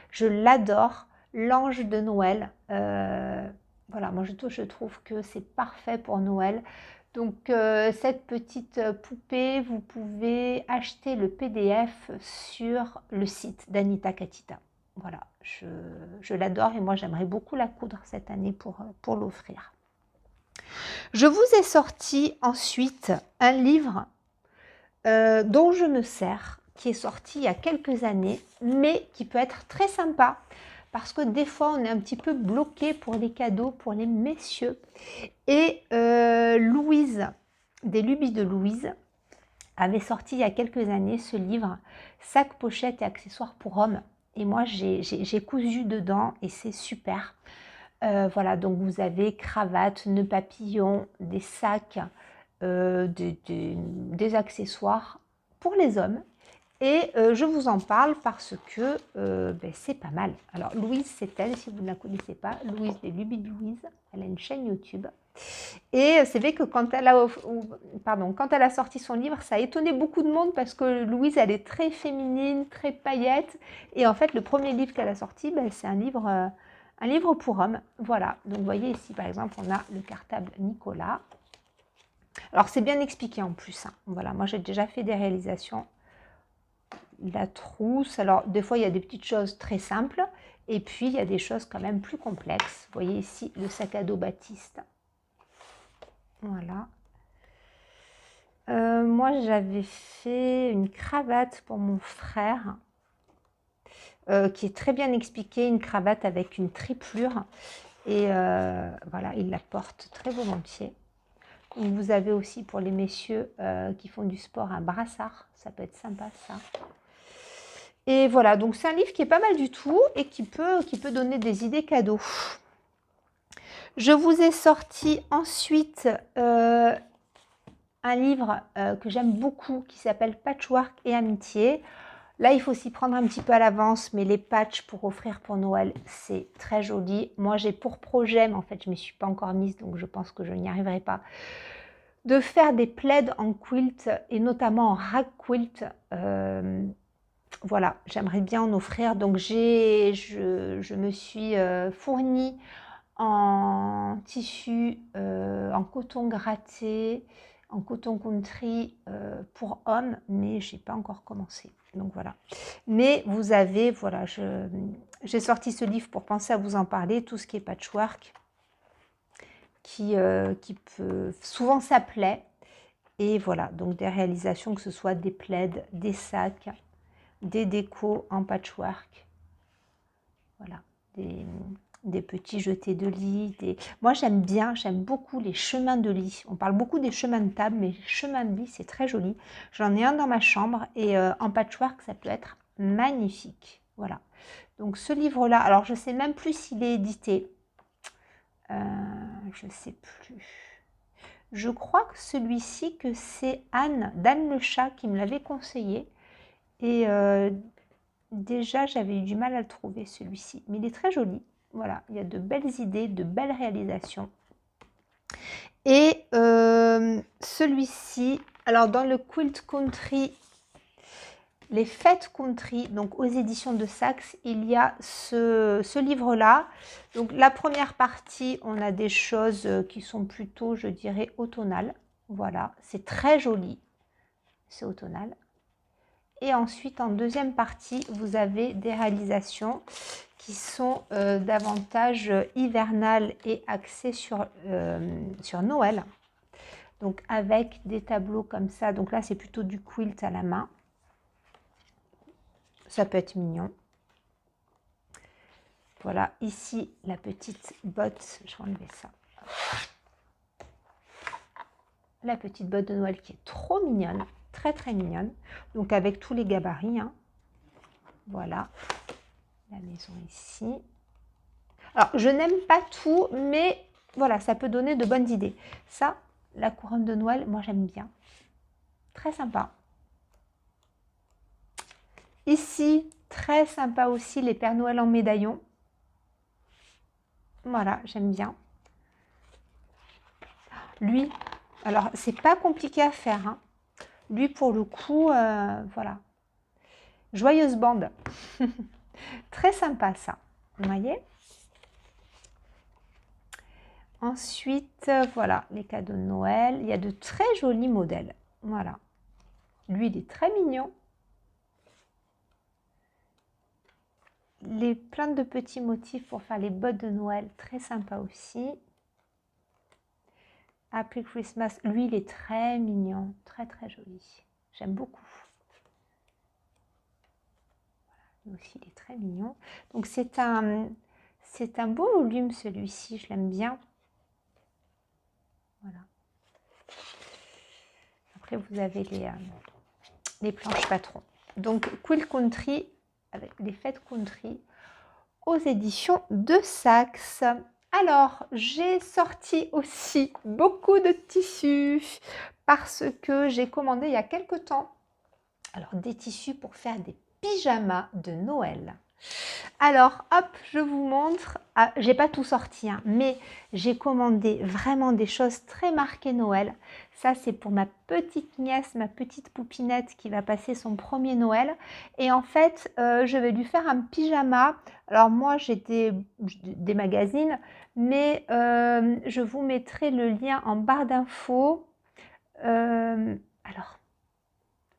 Je l'adore, l'ange de Noël. Voilà, moi je trouve que c'est parfait pour Noël. Donc cette petite poupée, vous pouvez acheter le PDF sur le site d'Anita Katita. Voilà, je l'adore et moi j'aimerais beaucoup la coudre cette année pour l'offrir. Je vous ai sorti ensuite un livre dont je me sers, qui est sorti il y a quelques années, mais qui peut être très sympa parce que des fois on est un petit peu bloqué pour les cadeaux pour les messieurs. Et Louise, des Lubies de Louise, avait sorti il y a quelques années ce livre Sac, pochette et accessoires pour hommes. Et moi j'ai cousu dedans et c'est super. Voilà, donc vous avez cravates, nœuds papillons, des sacs, des accessoires pour les hommes. Et je vous en parle parce que c'est pas mal. Alors Louise, c'est elle, si vous ne la connaissez pas, Louise des Lubies de Louise, elle a une chaîne YouTube. Et c'est vrai que quand elle a sorti son livre, ça a étonné beaucoup de monde parce que Louise, elle est très féminine, très paillette. Et en fait, le premier livre qu'elle a sorti, c'est un livre pour hommes. Voilà, donc vous voyez ici, par exemple, on a le cartable Nicolas. Alors, c'est bien expliqué en plus. Hein. Voilà, moi, j'ai déjà fait des réalisations. La trousse, alors des fois, il y a des petites choses très simples. Et puis, il y a des choses quand même plus complexes. Vous voyez ici, le sac à dos Baptiste. Voilà. Moi, j'avais fait une cravate pour mon frère. qui est très bien expliqué, une cravate avec une triplure. Et voilà, il la porte très volontiers. Donc, vous avez aussi pour les messieurs qui font du sport un brassard. Ça peut être sympa ça. Et voilà, donc c'est un livre qui est pas mal du tout et qui peut donner des idées cadeaux. Je vous ai sorti ensuite un livre que j'aime beaucoup qui s'appelle Patchwork et Amitié. Là, il faut s'y prendre un petit peu à l'avance, mais les patchs pour offrir pour Noël, c'est très joli. Moi, j'ai pour projet, mais en fait, je ne m'y suis pas encore mise, donc je pense que je n'y arriverai pas, de faire des plaids en quilt et notamment en rag quilt. Voilà, j'aimerais bien en offrir. Donc, je me suis fournie en tissu, en coton gratté, en coton country pour hommes, mais je n'ai pas encore commencé. Donc voilà. Mais vous avez, voilà, j'ai sorti ce livre pour penser à vous en parler, tout ce qui est patchwork, qui peut souvent ça plaît. Et voilà, donc des réalisations, que ce soit des plaids, des sacs, des décos en patchwork. Voilà, des petits jetés de lit. Moi, j'aime beaucoup les chemins de lit. On parle beaucoup des chemins de table, mais les chemins de lit, c'est très joli. J'en ai un dans ma chambre et en patchwork, ça peut être magnifique. Voilà. Donc, ce livre-là, alors je ne sais même plus s'il est édité. Je ne sais plus. Je crois que celui-ci, que c'est d'Anne Le Chat qui me l'avait conseillé. Et déjà, j'avais eu du mal à le trouver, celui-ci. Mais il est très joli. Voilà, il y a de belles idées, de belles réalisations. Et celui-ci, alors dans le Quilt Country, les fêtes country, donc aux éditions de Saxe, il y a ce livre-là. Donc la première partie, on a des choses qui sont plutôt, je dirais, automnales. Voilà, c'est très joli. C'est automnal. Et ensuite, en deuxième partie, vous avez des réalisations qui sont davantage hivernales et axées sur Noël. Donc, avec des tableaux comme ça. Donc là, c'est plutôt du quilt à la main. Ça peut être mignon. Voilà, ici, la petite botte. Je vais enlever ça. La petite botte de Noël qui est trop mignonne. Très, très mignonne. Donc, avec tous les gabarits. Hein. Voilà. La maison ici. Alors, je n'aime pas tout, mais voilà, ça peut donner de bonnes idées. Ça, la couronne de Noël, moi, j'aime bien. Très sympa. Ici, très sympa aussi, les Pères Noël en médaillon. Voilà, j'aime bien. Lui, alors, c'est pas compliqué à faire. Hein. Lui, pour le coup, voilà. Joyeuse bande. Très sympa, ça. Vous voyez ? Ensuite, voilà, les cadeaux de Noël. Il y a de très jolis modèles. Voilà. Lui, il est très mignon. Plein de petits motifs pour faire les bottes de Noël. Très sympa aussi. Happy Christmas. Lui, il est très mignon. Très, très joli. J'aime beaucoup. Lui aussi, il est très mignon. Donc, c'est un beau volume, celui-ci. Je l'aime bien. Voilà. Après, vous avez les planches patrons. Donc, Quilt Country, avec les fêtes country, aux éditions de Saxe. Alors, j'ai sorti aussi beaucoup de tissus parce que j'ai commandé il y a quelque temps des tissus pour faire des pyjamas de Noël. Alors, hop, je vous montre. Ah, j'ai pas tout sorti, hein, mais j'ai commandé vraiment des choses très marquées Noël. Ça, c'est pour ma petite nièce, ma petite poupinette qui va passer son premier Noël. Et en fait, je vais lui faire un pyjama. Alors moi, j'ai des magazines, mais je vous mettrai le lien en barre d'infos. Alors,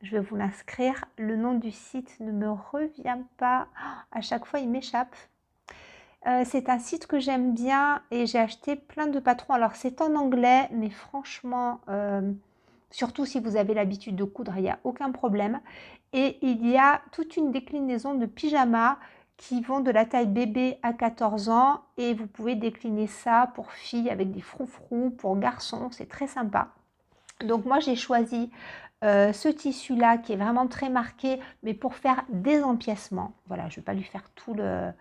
je vais vous l'inscrire. Le nom du site ne me revient pas. À chaque fois, il m'échappe. C'est un site que j'aime bien et j'ai acheté plein de patrons. Alors, c'est en anglais, mais franchement, surtout si vous avez l'habitude de coudre, il n'y a aucun problème. Et il y a toute une déclinaison de pyjamas qui vont de la taille bébé à 14 ans et vous pouvez décliner ça pour filles avec des froufrous, pour garçons, c'est très sympa. Donc moi j'ai choisi ce tissu-là qui est vraiment très marqué, mais pour faire des empiècements. Voilà, je ne vais pas lui faire tout le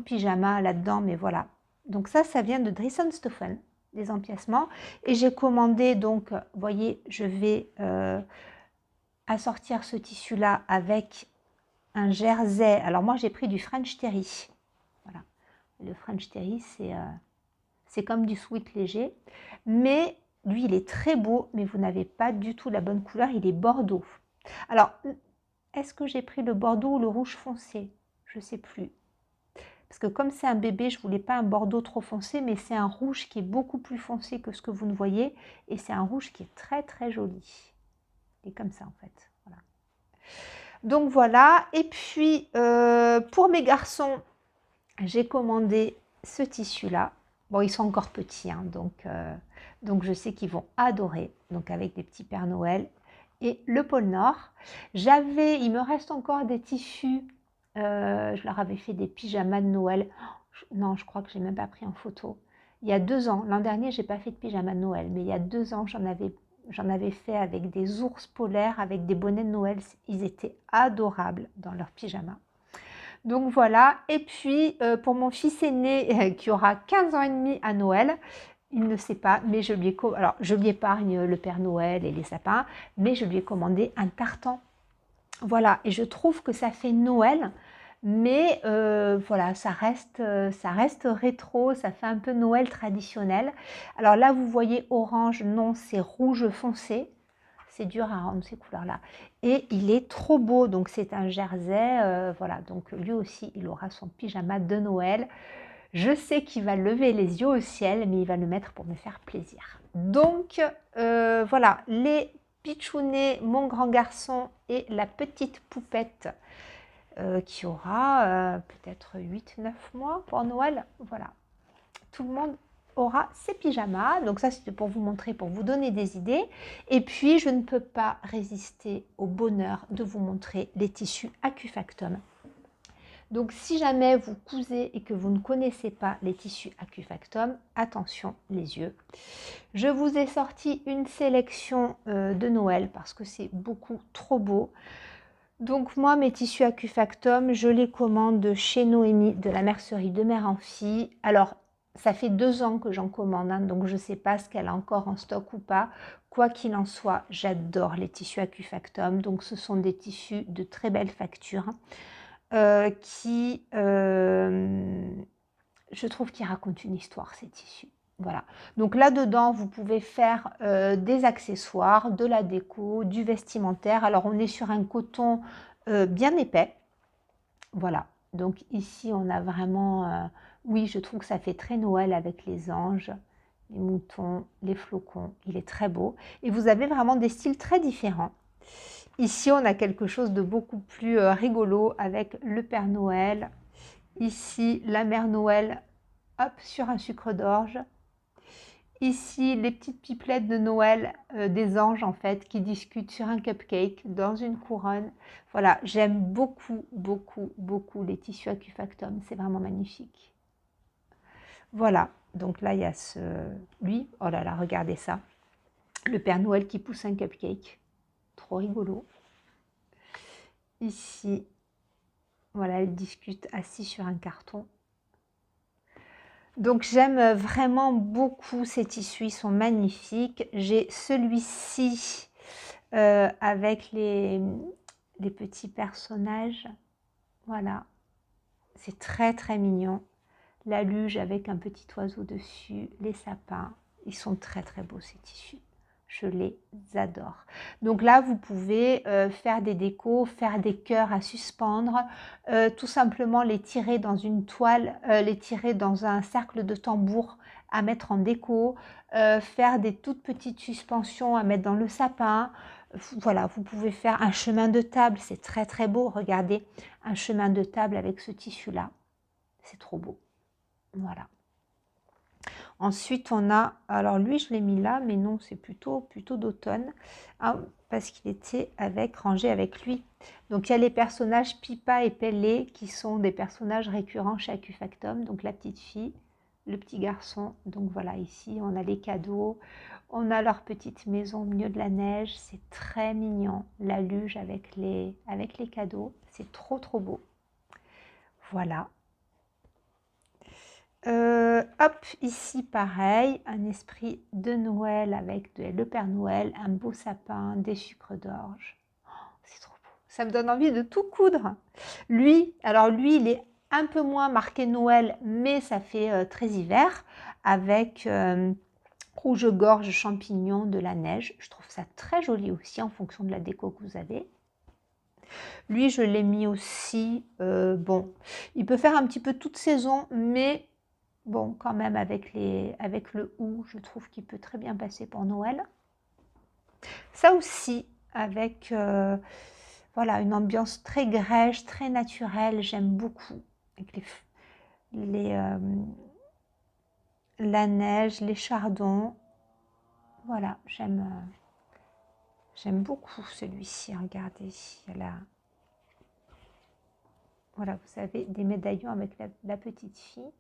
pyjama là-dedans, mais voilà. Donc ça vient de Dressenstoffen, des empiècements. Et j'ai commandé, donc, vous voyez, je vais assortir ce tissu-là avec un jersey. Alors moi j'ai pris du French Terry. Voilà, le French Terry c'est comme du sweat léger, mais lui, il est très beau, mais vous n'avez pas du tout la bonne couleur, il est bordeaux. Alors, est-ce que j'ai pris le bordeaux ou le rouge foncé? Je ne sais plus. Parce que comme c'est un bébé, je ne voulais pas un bordeaux trop foncé, mais c'est un rouge qui est beaucoup plus foncé que ce que vous ne voyez. Et c'est un rouge qui est très très joli. Il est comme ça en fait. Voilà. Donc voilà. Et puis, pour mes garçons, j'ai commandé ce tissu-là. Bon, ils sont encore petits, hein, donc je sais qu'ils vont adorer. Donc avec des petits Pères Noël et le pôle Nord. Il me reste encore des tissus. Je leur avais fait des pyjamas de Noël. Non, je crois que je n'ai même pas pris en photo. Il y a 2 ans, l'an dernier, je n'ai pas fait de pyjama de Noël, mais il y a 2 ans, j'en avais fait avec des ours polaires, avec des bonnets de Noël. Ils étaient adorables dans leurs pyjamas. Donc voilà, et puis pour mon fils aîné qui aura 15 ans et demi à Noël, il ne sait pas, mais je lui épargne le Père Noël et les sapins, mais je lui ai commandé un tartan. Voilà, et je trouve que ça fait Noël, mais voilà, ça reste rétro, ça fait un peu Noël traditionnel. Alors là, vous voyez orange, non, c'est rouge foncé. C'est dur à rendre ces couleurs-là. Et il est trop beau, donc c'est un jersey. Voilà, donc lui aussi, il aura son pyjama de Noël. Je sais qu'il va lever les yeux au ciel, mais il va le mettre pour me faire plaisir. Donc, voilà, les pitchounets, mon grand garçon et la petite poupette qui aura peut-être 8-9 mois pour Noël. Voilà, tout le monde aura ses pyjamas. Donc ça, c'était pour vous montrer, pour vous donner des idées. Et puis, je ne peux pas résister au bonheur de vous montrer les tissus Accufactum. Donc, si jamais vous cousez et que vous ne connaissez pas les tissus Accufactum, attention les yeux. Je vous ai sorti une sélection de Noël parce que c'est beaucoup trop beau. Donc moi, mes tissus Accufactum, je les commande chez Noémie de la mercerie de mère en fille. Alors, ça fait 2 ans que j'en commande, hein, donc je ne sais pas ce qu'elle a encore en stock ou pas. Quoi qu'il en soit, j'adore les tissus Accufactum. Donc ce sont des tissus de très belle facture qui, je trouve, qui racontent une histoire, ces tissus. Voilà, donc là-dedans, vous pouvez faire des accessoires, de la déco, du vestimentaire. Alors, on est sur un coton bien épais. Voilà, donc ici, on a vraiment... oui, je trouve que ça fait très Noël avec les anges, les moutons, les flocons. Il est très beau. Et vous avez vraiment des styles très différents. Ici, on a quelque chose de beaucoup plus rigolo avec le Père Noël. Ici, la Mère Noël, hop, sur un sucre d'orge. Ici, les petites pipelettes de Noël des anges, en fait, qui discutent sur un cupcake dans une couronne. Voilà, j'aime beaucoup, beaucoup, beaucoup les tissus Accufactum. C'est vraiment magnifique. Voilà, donc là, il y a lui, oh là là, regardez ça. Le Père Noël qui pousse un cupcake. Trop rigolo. Ici, voilà, elle discute assis sur un carton. Donc j'aime vraiment beaucoup ces tissus, ils sont magnifiques. J'ai celui-ci avec les petits personnages. Voilà, c'est très très mignon. La luge avec un petit oiseau dessus, les sapins. Ils sont très très beaux ces tissus. Je les adore. Donc là, vous pouvez faire des décos, faire des cœurs à suspendre, tout simplement les tirer dans une toile, les tirer dans un cercle de tambour à mettre en déco, faire des toutes petites suspensions à mettre dans le sapin. Voilà, vous pouvez faire un chemin de table, c'est très très beau. Regardez, un chemin de table avec ce tissu-là. C'est trop beau. Voilà. Ensuite, on a, alors lui, je l'ai mis là, mais non, c'est plutôt d'automne, hein, parce qu'il était rangé avec lui. Donc, il y a les personnages Pipa et Pellé, qui sont des personnages récurrents chez Acufactum. Donc, la petite fille, le petit garçon. Donc, voilà, ici, on a les cadeaux. On a leur petite maison au milieu de la neige. C'est très mignon. La luge avec les cadeaux. C'est trop, trop beau. Voilà. Hop, ici pareil, un esprit de Noël avec le Père Noël, un beau sapin, des sucres d'orge. Oh, c'est trop beau. Ça me donne envie de tout coudre. Lui, alors lui, il est un peu moins marqué Noël, mais ça fait très hiver, avec rouge-gorge, champignons, de la neige. Je trouve ça très joli aussi en fonction de la déco que vous avez. Lui, je l'ai mis aussi, bon, il peut faire un petit peu toute saison, mais bon, quand même, avec le hou, je trouve qu'il peut très bien passer pour Noël. Ça aussi, avec voilà, une ambiance très grège, très naturelle, j'aime beaucoup. Avec la neige, les chardons. Voilà, j'aime beaucoup celui-ci. Regardez, il y a voilà, vous avez des médaillons avec la petite fille.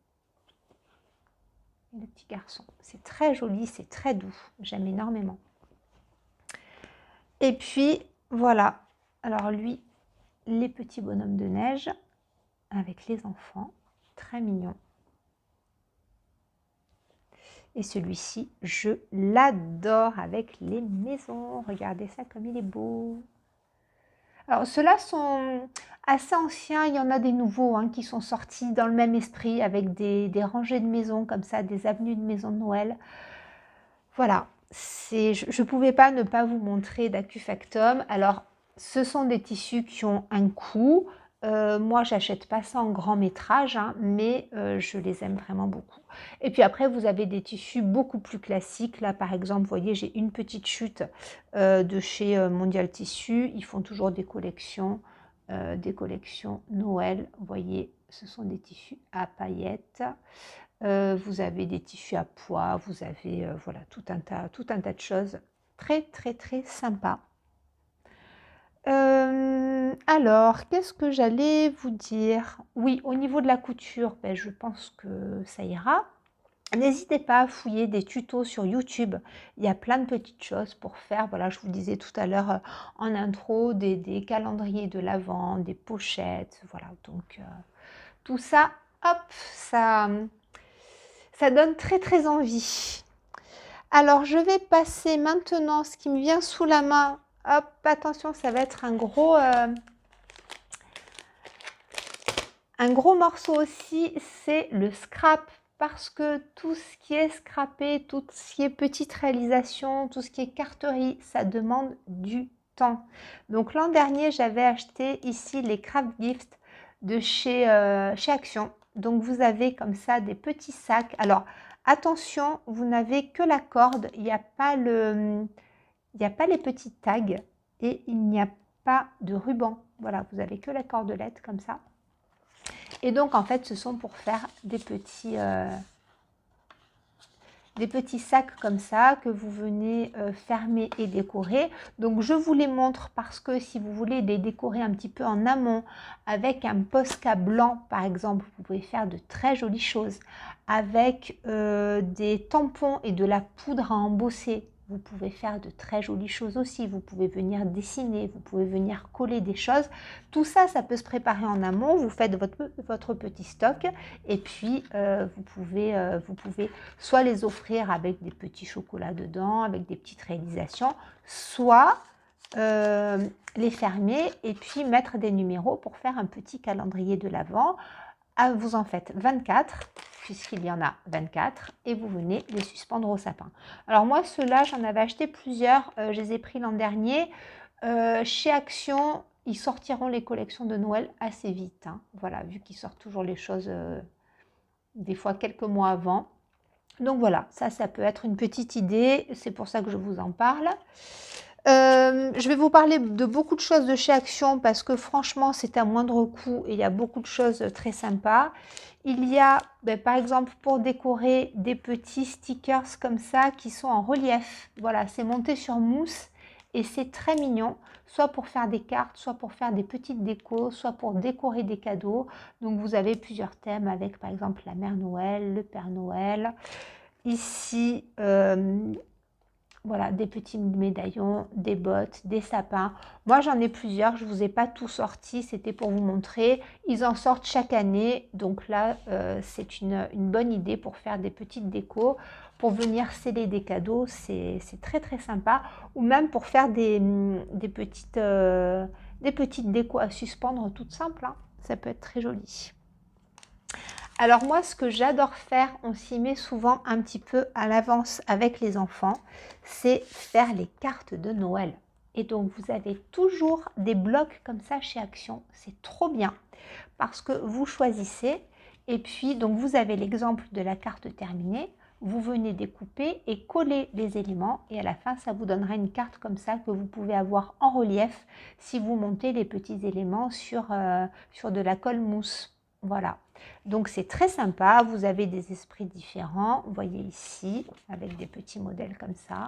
Et le petit garçon. C'est très joli, c'est très doux. J'aime énormément. Et puis, voilà. Alors lui, les petits bonhommes de neige avec les enfants. Très mignon. Et celui-ci, je l'adore avec les maisons. Regardez ça comme il est beau. Alors, ceux-là sont assez anciens. Il y en a des nouveaux hein, qui sont sortis dans le même esprit avec des rangées de maisons comme ça, des avenues de maisons de Noël. Voilà, je ne pouvais pas ne pas vous montrer d'Acufactum. Alors, ce sont des tissus qui ont un coût. Moi, j'achète pas ça en grand métrage, hein, mais je les aime vraiment beaucoup. Et puis après, vous avez des tissus beaucoup plus classiques. Là, par exemple, vous voyez, j'ai une petite chute de chez Mondial Tissu. Ils font toujours des collections Noël. Vous voyez, ce sont des tissus à paillettes. Vous avez des tissus à pois, vous avez voilà, tout un tas de choses très très très sympa. Alors, qu'est-ce que j'allais vous dire? Oui, au niveau de la couture, ben, je pense que ça ira. N'hésitez pas à fouiller des tutos sur YouTube. Il y a plein de petites choses pour faire. Voilà, je vous disais tout à l'heure en intro, des calendriers de l'Avent, des pochettes. Voilà, donc tout ça, hop, ça donne très très envie. Alors, je vais passer maintenant ce qui me vient sous la main. Hop, attention, ça va être un gros morceau aussi, c'est le scrap. Parce que tout ce qui est scrappé, tout ce qui est petite réalisation, tout ce qui est carterie, ça demande du temps. Donc l'an dernier, j'avais acheté ici les Craft Gifts de chez Action. Donc vous avez comme ça des petits sacs. Alors attention, vous n'avez que la corde, il n'y a pas les petits tags et il n'y a pas de ruban. Voilà, vous avez que la cordelette comme ça. Et donc, en fait, ce sont pour faire des petits sacs comme ça que vous venez fermer et décorer. Donc, je vous les montre parce que si vous voulez les décorer un petit peu en amont avec un Posca blanc, par exemple, vous pouvez faire de très jolies choses. Avec des tampons et de la poudre à embosser, vous pouvez faire de très jolies choses aussi. Vous pouvez venir dessiner, vous pouvez venir coller des choses. Tout ça, ça peut se préparer en amont. Vous faites votre petit stock et puis vous pouvez soit les offrir avec des petits chocolats dedans, avec des petites réalisations, soit les fermer et puis mettre des numéros pour faire un petit calendrier de l'Avent. Vous en faites 24 puisqu'il y en a 24 et vous venez les suspendre au sapin. Alors moi ceux-là j'en avais acheté plusieurs, je les ai pris l'an dernier. Chez Action, ils sortiront les collections de Noël assez vite. Hein. Voilà, vu qu'ils sortent toujours les choses des fois quelques mois avant. Donc voilà, ça peut être une petite idée, c'est pour ça que je vous en parle. Je vais vous parler de beaucoup de choses de chez Action parce que franchement, c'est à moindre coût et il y a beaucoup de choses très sympas. Il y a, par exemple, pour décorer des petits stickers comme ça qui sont en relief. Voilà, c'est monté sur mousse et c'est très mignon, soit pour faire des cartes, soit pour faire des petites décos, soit pour décorer des cadeaux. Donc, vous avez plusieurs thèmes avec, par exemple, la Mère Noël, le Père Noël. Ici, voilà, des petits médaillons, des bottes, des sapins. Moi, j'en ai plusieurs. Je ne vous ai pas tout sorti. C'était pour vous montrer. Ils en sortent chaque année. Donc là, c'est une bonne idée pour faire des petites décos. Pour venir sceller des cadeaux, c'est très, très sympa. Ou même pour faire des petites décos à suspendre toutes simples, hein. Ça peut être très joli. Alors moi, ce que j'adore faire, on s'y met souvent un petit peu à l'avance avec les enfants, c'est faire les cartes de Noël. Et donc, vous avez toujours des blocs comme ça chez Action. C'est trop bien parce que vous choisissez et puis, donc, vous avez l'exemple de la carte terminée. Vous venez découper et coller les éléments et à la fin, ça vous donnera une carte comme ça que vous pouvez avoir en relief si vous montez les petits éléments sur de la colle mousse. Voilà. Donc, c'est très sympa. Vous avez des esprits différents. Vous voyez ici, avec des petits modèles comme ça.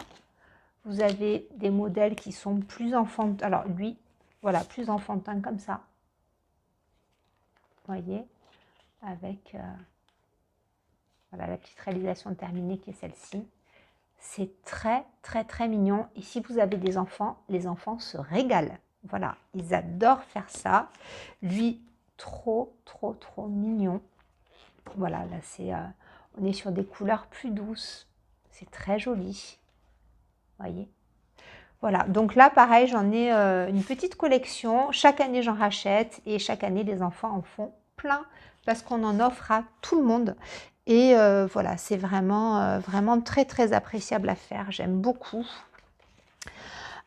Vous avez des modèles qui sont plus enfantins. Alors, lui, voilà, plus enfantin comme ça. Vous voyez, avec voilà, la petite réalisation terminée qui est celle-ci. C'est très, très, très mignon. Et si vous avez des enfants, les enfants se régalent. Voilà, ils adorent faire ça. Lui, trop, trop, trop mignon. Voilà, là, on est sur des couleurs plus douces. C'est très joli. Voyez. Voilà, donc là, pareil, j'en ai une petite collection. Chaque année, j'en rachète et chaque année, les enfants en font plein parce qu'on en offre à tout le monde. Et voilà, c'est vraiment, vraiment très, très appréciable à faire. J'aime beaucoup.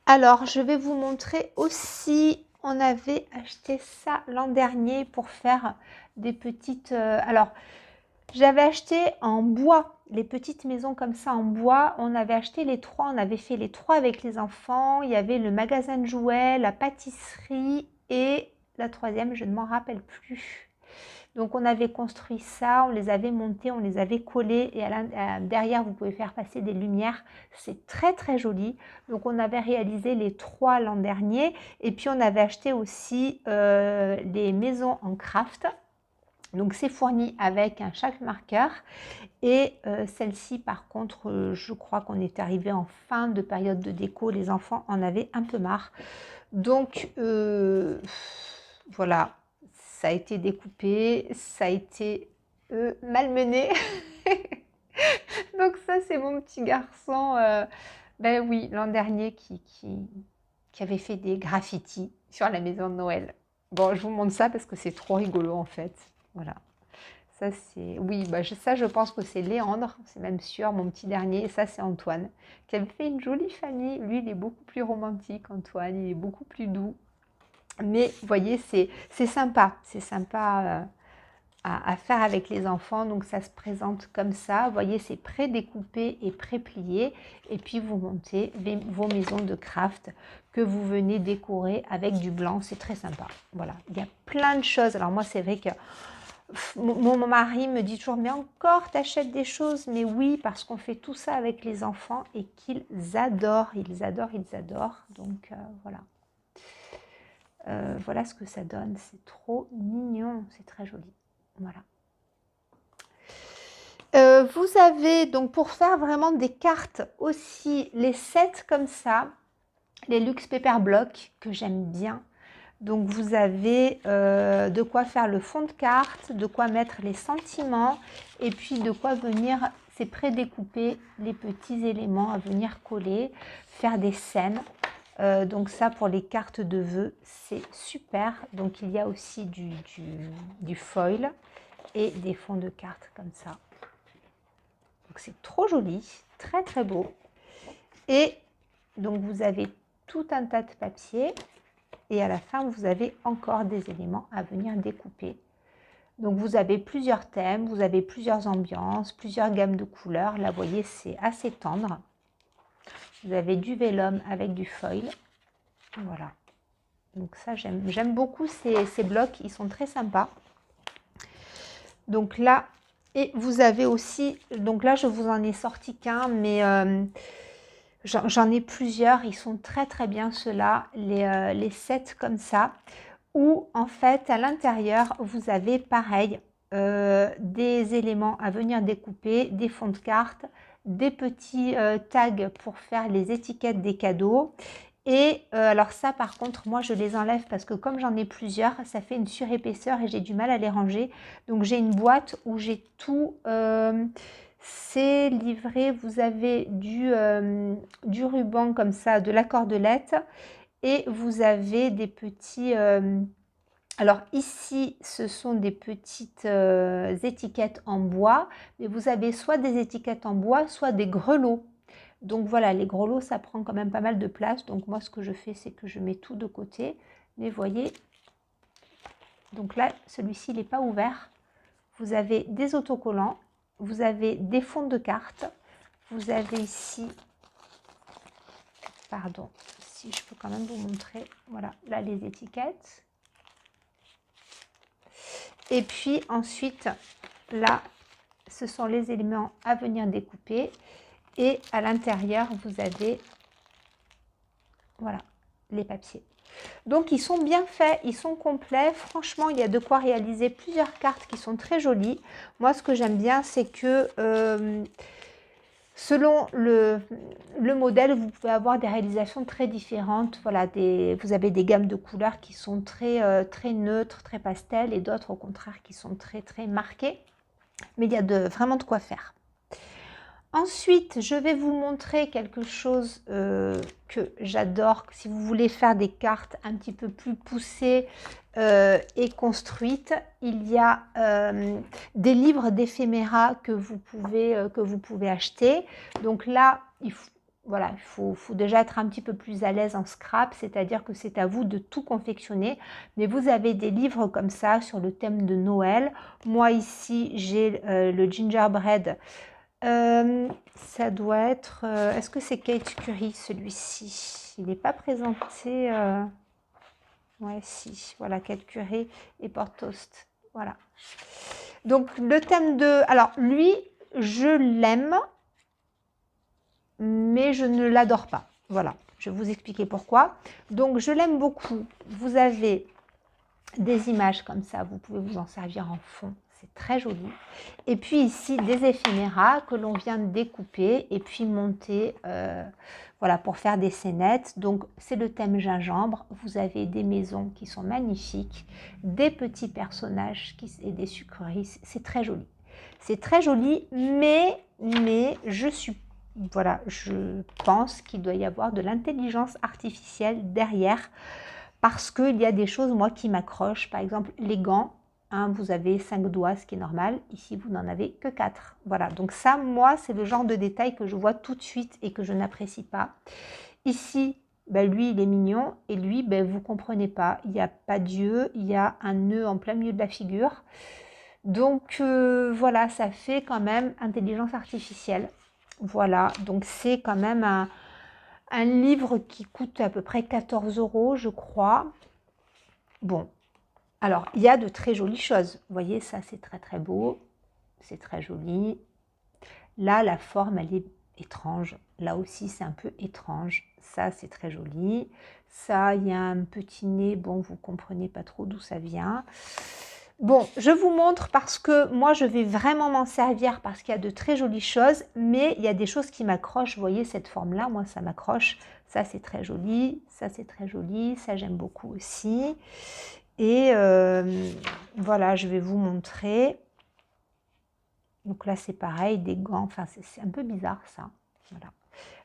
Alors, je vais vous montrer aussi, on avait acheté ça l'an dernier pour faire des petites... alors, j'avais acheté en bois, les petites maisons comme ça en bois. On avait acheté les trois, on avait fait les trois avec les enfants. Il y avait le magasin de jouets, la pâtisserie et la troisième, je ne m'en rappelle plus. Donc on avait construit ça, on les avait montés, on les avait collés et derrière vous pouvez faire passer des lumières. C'est très très joli. Donc on avait réalisé les trois l'an dernier et puis on avait acheté aussi les maisons en craft. Donc c'est fourni avec un chaque marqueur et celle-ci par contre je crois qu'on est arrivé en fin de période de déco, les enfants en avaient un peu marre. Donc voilà, ça a été découpé, ça a été malmené. Donc ça c'est mon petit garçon, ben oui, l'an dernier qui avait fait des graffitis sur la maison de Noël. Bon, je vous montre ça parce que c'est trop rigolo en fait. Voilà. Ça, c'est... Oui, ça, je pense que c'est Léandre, c'est même sûr, mon petit dernier. Et ça, c'est Antoine, qui avait fait une jolie famille. Lui, il est beaucoup plus romantique, Antoine. Il est beaucoup plus doux. Mais, vous voyez, c'est sympa. C'est sympa à faire avec les enfants. Donc, ça se présente comme ça. Vous voyez, c'est pré-découpé et pré-plié. Et puis, vous montez vos maisons de craft que vous venez décorer avec du blanc. C'est très sympa. Voilà, il y a plein de choses. Alors, moi, c'est vrai que mon mari me dit toujours, mais encore, t'achètes des choses? Mais oui, parce qu'on fait tout ça avec les enfants et qu'ils adorent, ils adorent, ils adorent. Donc, voilà. Voilà ce que ça donne. C'est trop mignon, c'est très joli. Voilà. Vous avez, donc pour faire vraiment des cartes aussi, les sets comme ça, les Luxe Paper Block, que j'aime bien. Donc, vous avez de quoi faire le fond de carte, de quoi mettre les sentiments et puis de quoi venir, c'est pré-découper les petits éléments à venir coller, faire des scènes. Donc ça, pour les cartes de vœux, c'est super. Donc, il y a aussi du foil et des fonds de cartes comme ça. Donc, c'est trop joli, très très beau. Et donc, vous avez tout un tas de papier. Et à la fin, vous avez encore des éléments à venir découper. Donc, vous avez plusieurs thèmes, vous avez plusieurs ambiances, plusieurs gammes de couleurs. Là, vous voyez, c'est assez tendre. Vous avez du vélum avec du foil. Voilà. Donc ça, j'aime beaucoup ces blocs. Ils sont très sympas. Donc là, et vous avez aussi... Donc là, je vous en ai sorti qu'un, mais j'en ai plusieurs. Ils sont très très bien ceux-là. Les sets comme ça. Où en fait, à l'intérieur, vous avez pareil... des éléments à venir découper, des fonds de cartes, des petits tags pour faire les étiquettes des cadeaux. Et alors ça par contre moi je les enlève parce que comme j'en ai plusieurs ça fait une surépaisseur et j'ai du mal à les ranger. Donc j'ai une boîte où j'ai tout, c'est livré, vous avez du ruban comme ça, de la cordelette et vous avez des petits... alors ici, ce sont des petites étiquettes en bois, mais vous avez soit des étiquettes en bois, soit des grelots. Donc voilà, les grelots, ça prend quand même pas mal de place. Donc moi, ce que je fais, c'est que je mets tout de côté. Mais voyez, donc là, celui-ci, il n'est pas ouvert. Vous avez des autocollants, vous avez des fonds de cartes, vous avez ici, pardon, si je peux quand même vous montrer, voilà, là les étiquettes. Et puis ensuite, là, ce sont les éléments à venir découper. Et à l'intérieur, vous avez, voilà, les papiers. Donc, ils sont bien faits, ils sont complets. Franchement, il y a de quoi réaliser plusieurs cartes qui sont très jolies. Moi, ce que j'aime bien, c'est que selon le modèle, vous pouvez avoir des réalisations très différentes. Voilà, vous avez des gammes de couleurs qui sont très, très neutres, très pastel, et d'autres au contraire qui sont très, très marquées. Mais il y a vraiment de quoi faire. Ensuite, je vais vous montrer quelque chose que j'adore. Si vous voulez faire des cartes un petit peu plus poussées et construites, il y a des livres d'éphéméra que vous pouvez acheter. Donc là, voilà, il faut déjà être un petit peu plus à l'aise en scrap, c'est-à-dire que c'est à vous de tout confectionner. Mais vous avez des livres comme ça sur le thème de Noël. Moi ici, j'ai le gingerbread. Ça doit être... est-ce que c'est Kate Curry celui-ci? Il n'est pas présenté... Ouais, si. Voilà, Kate Curry et Pork Toast. Voilà. Donc, le thème de... Alors, lui, je l'aime, mais je ne l'adore pas. Voilà, je vais vous expliquer pourquoi. Donc, je l'aime beaucoup. Vous avez des images comme ça. Vous pouvez vous en servir en fond. C'est très joli. Et puis ici, des éphéméras que l'on vient de découper et puis monter voilà, pour faire des scénettes. Donc, c'est le thème gingembre. Vous avez des maisons qui sont magnifiques, des petits personnages et des sucreries. C'est très joli. C'est très joli, mais voilà, je pense qu'il doit y avoir de l'intelligence artificielle derrière parce qu'il y a des choses, moi, qui m'accrochent. Par exemple, les gants. Vous avez 5 doigts, ce qui est normal. Ici, vous n'en avez que 4. Voilà, donc ça, moi, c'est le genre de détail que je vois tout de suite et que je n'apprécie pas. Ici, ben, lui, il est mignon. Et lui, ben, vous ne comprenez pas. Il n'y a pas d'yeux. Il y a un nœud en plein milieu de la figure. Donc, voilà, ça fait quand même intelligence artificielle. Voilà, donc c'est quand même un livre qui coûte à peu près 14 €, je crois. Bon. Alors, il y a de très jolies choses. Vous voyez, ça, c'est très, très beau. C'est très joli. Là, la forme, elle est étrange. Là aussi, c'est un peu étrange. Ça, c'est très joli. Ça, il y a un petit nez. Bon, vous ne comprenez pas trop d'où ça vient. Bon, je vous montre parce que moi, je vais vraiment m'en servir parce qu'il y a de très jolies choses. Mais il y a des choses qui m'accrochent. Vous voyez, cette forme-là, moi, ça m'accroche. Ça, c'est très joli. Ça, c'est très joli. Ça, j'aime beaucoup aussi. Et voilà, je vais vous montrer. Donc là, c'est pareil, des gants. Enfin, c'est un peu bizarre, ça. Voilà.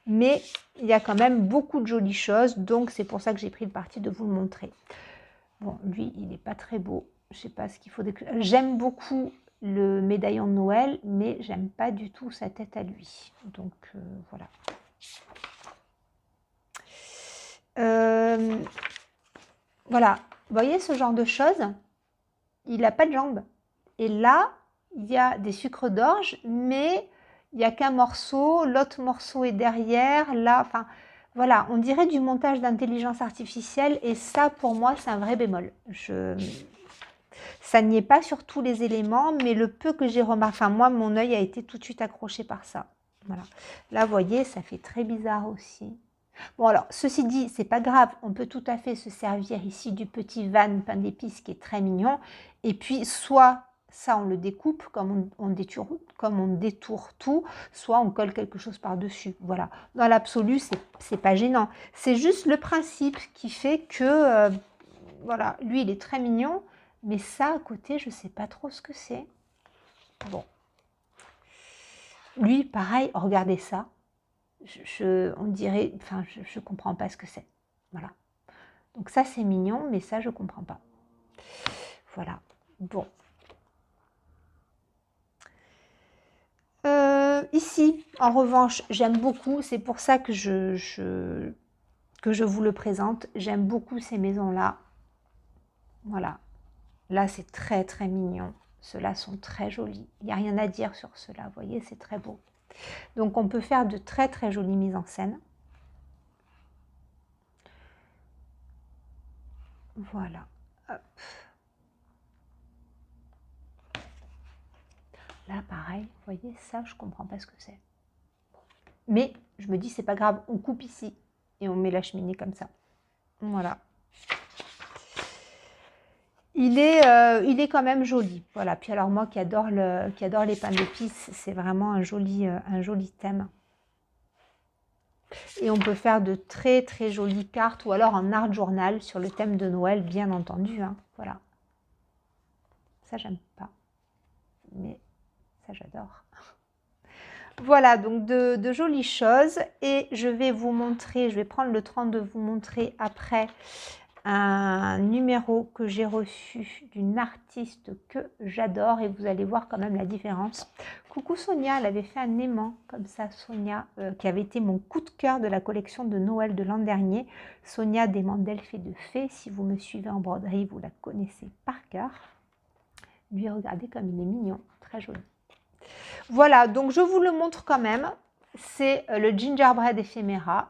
Mais il y a quand même beaucoup de jolies choses. Donc, c'est pour ça que j'ai pris le parti de vous le montrer. Bon, lui, il n'est pas très beau. Je ne sais pas ce qu'il faut... J'aime beaucoup le médaillon de Noël, mais j'aime pas du tout sa tête à lui. Donc, voilà. Voilà. Vous voyez ce genre de choses? Il n'a pas de jambes. Et là, il y a des sucres d'orge, mais il n'y a qu'un morceau, l'autre morceau est derrière, là, enfin, voilà, on dirait du montage d'intelligence artificielle et ça, pour moi, c'est un vrai bémol. Ça n'y est pas sur tous les éléments, mais le peu que j'ai remarqué, enfin, moi, mon œil a été tout de suite accroché par ça. Voilà. Là, vous voyez, ça fait très bizarre aussi. Bon, alors, ceci dit, c'est pas grave, on peut tout à fait se servir ici du petit van pain d'épices qui est très mignon, et puis soit ça, on le découpe comme on détourne tout, soit on colle quelque chose par-dessus. Voilà. Dans l'absolu, c'est pas gênant. C'est juste le principe qui fait que, voilà, lui, il est très mignon, mais ça, à côté, je sais pas trop ce que c'est. Bon. Lui, pareil, regardez ça. On dirait, enfin, je comprends pas ce que c'est. Voilà. Donc ça, c'est mignon, mais ça, je comprends pas. Voilà. Bon. Ici, en revanche, j'aime beaucoup. C'est pour ça que que je vous le présente. J'aime beaucoup ces maisons-là. Voilà. Là, c'est très, très mignon. Ceux-là sont très jolis. Il n'y a rien à dire sur ceux-là. Vous voyez, c'est très beau. Donc, on peut faire de très, très jolies mises en scène. Voilà. Hop. Là, pareil, vous voyez, ça, je comprends pas ce que c'est. Mais je me dis, c'est pas grave, on coupe ici et on met la cheminée comme ça. Voilà. Il est quand même joli. Voilà. Puis alors moi qui adore les pains d'épices, c'est vraiment un joli thème. Et on peut faire de très très jolies cartes ou alors en art journal sur le thème de Noël, bien entendu. Hein. Voilà. Ça, j'aime pas. Mais ça, j'adore. Voilà, donc de jolies choses. Et je vais vous montrer, je vais prendre le temps de vous montrer après un numéro que j'ai reçu d'une artiste que j'adore et vous allez voir quand même la différence. Coucou Sonia, elle avait fait un aimant comme ça, Sonia, qui avait été mon coup de cœur de la collection de Noël de l'an dernier. Sonia des Mandel-Fées de Fées, si vous me suivez en broderie, vous la connaissez par cœur. Lui, regardez comme il est mignon, très joli. Voilà, donc je vous le montre quand même. C'est le gingerbread éphéméra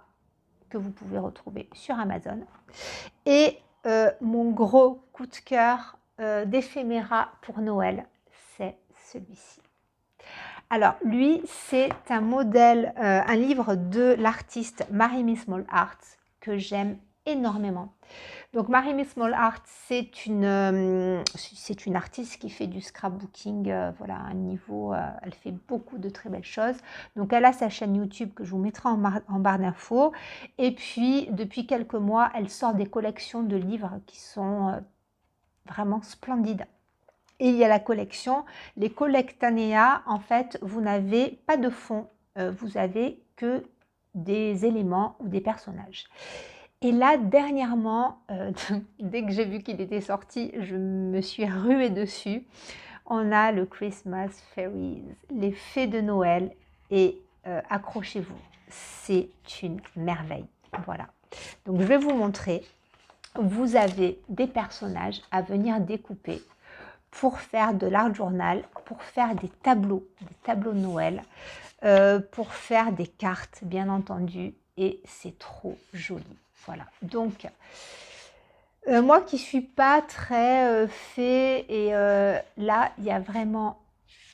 que vous pouvez retrouver sur Amazon. Et mon gros coup de cœur d'éphéméra pour Noël, c'est celui-ci. Alors, lui, c'est un modèle, un livre de l'artiste Mary Small Art que j'aime énormément. Donc, Mary Small Art, c'est une artiste qui fait du scrapbooking, voilà, à un niveau, elle fait beaucoup de très belles choses. Donc, elle a sa chaîne YouTube que je vous mettrai en barre d'infos. Et puis, depuis quelques mois, elle sort des collections de livres qui sont vraiment splendides. Et il y a la collection, les Collectanea, en fait, vous n'avez pas de fond, vous avez que des éléments ou des personnages. Et là, dernièrement, dès que j'ai vu qu'il était sorti, je me suis ruée dessus. On a le Christmas Fairies, les fées de Noël. Et accrochez-vous, c'est une merveille. Voilà. Donc, je vais vous montrer. Vous avez des personnages à venir découper pour faire de l'art journal, pour faire des tableaux de Noël, pour faire des cartes, bien entendu. Et c'est trop joli. Voilà, donc moi qui ne suis pas très fée, et là, il y a vraiment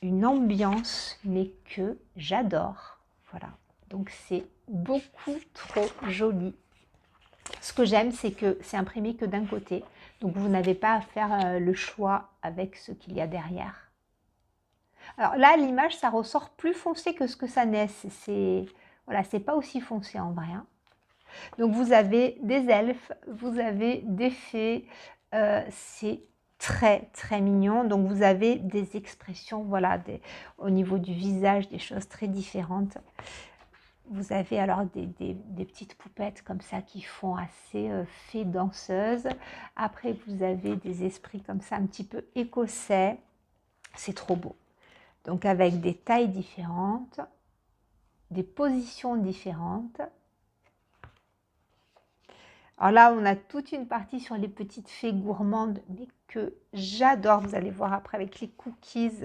une ambiance, mais que j'adore. Voilà, donc c'est beaucoup trop joli. Ce que j'aime, c'est que c'est imprimé que d'un côté, donc vous n'avez pas à faire le choix avec ce qu'il y a derrière. Alors là, l'image, ça ressort plus foncé que ce que ça n'est. Voilà, c'est pas aussi foncé en vrai. Hein. Donc, vous avez des elfes, vous avez des fées, c'est très, très mignon. Donc, vous avez des expressions, voilà, au niveau du visage, des choses très différentes. Vous avez alors des petites poupettes comme ça qui font assez fées danseuses. Après, vous avez des esprits comme ça, un petit peu écossais. C'est trop beau. Donc, avec des tailles différentes, des positions différentes. Alors là, on a toute une partie sur les petites fées gourmandes, mais que j'adore. Vous allez voir après avec les cookies.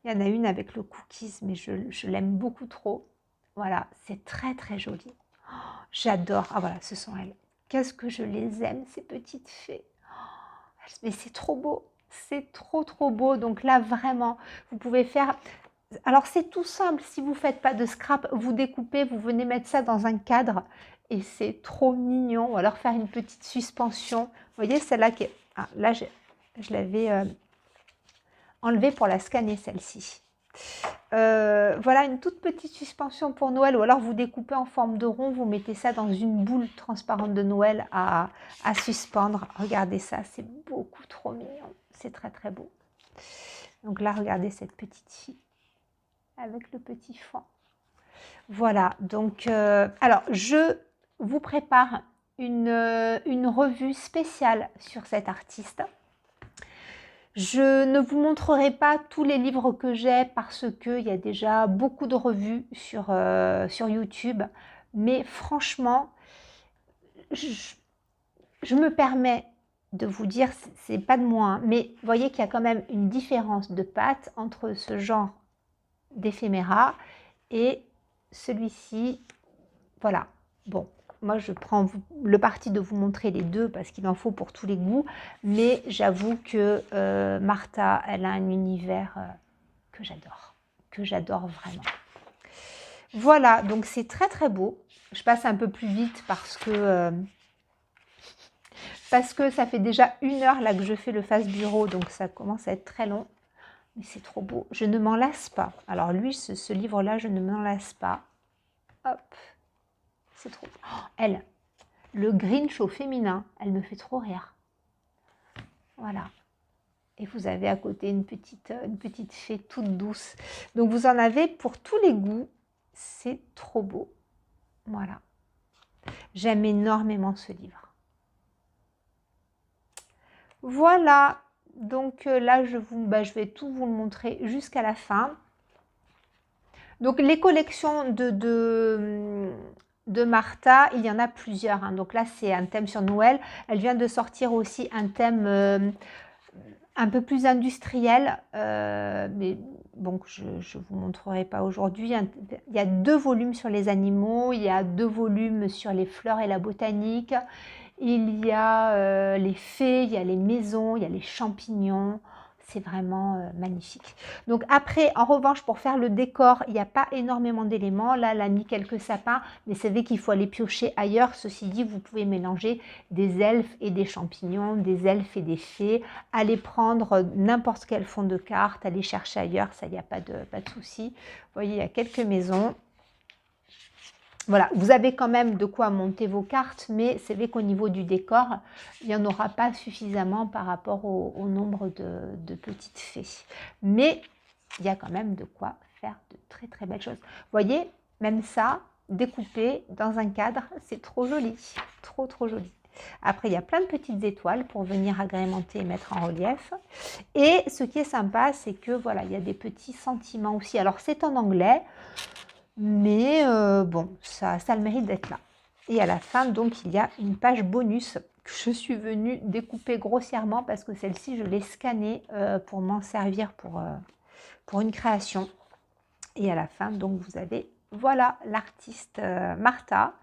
Il y en a une avec le cookies, mais je l'aime beaucoup trop. Voilà, c'est très très joli. Oh, j'adore. Ah voilà, ce sont elles. Qu'est-ce que je les aime, ces petites fées. Oh, mais c'est trop beau. C'est trop trop beau. Donc là, vraiment, vous pouvez faire... Alors c'est tout simple, si vous ne faites pas de scrap, vous découpez, vous venez mettre ça dans un cadre et c'est trop mignon. Ou alors faire une petite suspension. Vous voyez celle-là qui est... Ah, là, je l'avais enlevée pour la scanner, celle-ci. Voilà une toute petite suspension pour Noël, ou alors vous découpez en forme de rond, vous mettez ça dans une boule transparente de Noël à suspendre. Regardez ça, c'est beaucoup trop mignon, c'est très très beau. Donc là, regardez cette petite fille avec le petit fond. Voilà, donc alors je vous prépare une revue spéciale sur cet artiste. Je ne vous montrerai pas tous les livres que j'ai parce qu'il y a déjà beaucoup de revues sur YouTube. Mais franchement, je me permets de vous dire, c'est pas de moi, hein, mais vous voyez qu'il y a quand même une différence de patte entre ce genre d'éphéméra et celui-ci. Voilà, bon. Moi, je prends le parti de vous montrer les deux parce qu'il en faut pour tous les goûts. Mais j'avoue que Martha, elle a un univers que j'adore vraiment. Voilà, donc c'est très très beau. Je passe un peu plus vite parce que ça fait déjà 1 heure là que je fais le face bureau, donc ça commence à être très long. Mais c'est trop beau, je ne m'en lasse pas. Alors lui, ce livre-là, je ne m'en lasse pas. Hop. C'est trop... Oh, elle, le Grinch au féminin, elle me fait trop rire. Voilà. Et vous avez à côté une petite fée toute douce. Donc vous en avez pour tous les goûts. C'est trop beau. Voilà. J'aime énormément ce livre. Voilà. Donc là, je vais tout vous le montrer jusqu'à la fin. Donc les collections de Martha, il y en a plusieurs. Hein. Donc là, c'est un thème sur Noël. Elle vient de sortir aussi un thème un peu plus industriel. Mais bon, je ne vous montrerai pas aujourd'hui. Il y a 2 volumes sur les animaux. Il y a 2 volumes sur les fleurs et la botanique. Il y a les fées, il y a les maisons, il y a les champignons. C'est vraiment magnifique. Donc après, en revanche, pour faire le décor, il n'y a pas énormément d'éléments. Là, elle a mis quelques sapins, mais c'est vrai qu'il faut aller piocher ailleurs. Ceci dit, vous pouvez mélanger des elfes et des champignons, des elfes et des fées. Aller prendre n'importe quel fond de carte, aller chercher ailleurs, ça, il n'y a pas de souci. Vous voyez, il y a quelques maisons. Voilà, vous avez quand même de quoi monter vos cartes, mais c'est vrai qu'au niveau du décor, il n'y en aura pas suffisamment par rapport au nombre de petites fées. Mais il y a quand même de quoi faire de très très belles choses. Vous voyez, même ça, découpé dans un cadre, c'est trop joli, trop trop joli. Après, il y a plein de petites étoiles pour venir agrémenter et mettre en relief. Et ce qui est sympa, c'est que voilà, il y a des petits sentiments aussi. Alors, c'est en anglais. Mais bon, ça a le mérite d'être là. Et à la fin, donc, il y a une page bonus que je suis venue découper grossièrement parce que celle-ci, je l'ai scannée pour m'en servir pour une création. Et à la fin, donc, vous avez, voilà, l'artiste Martha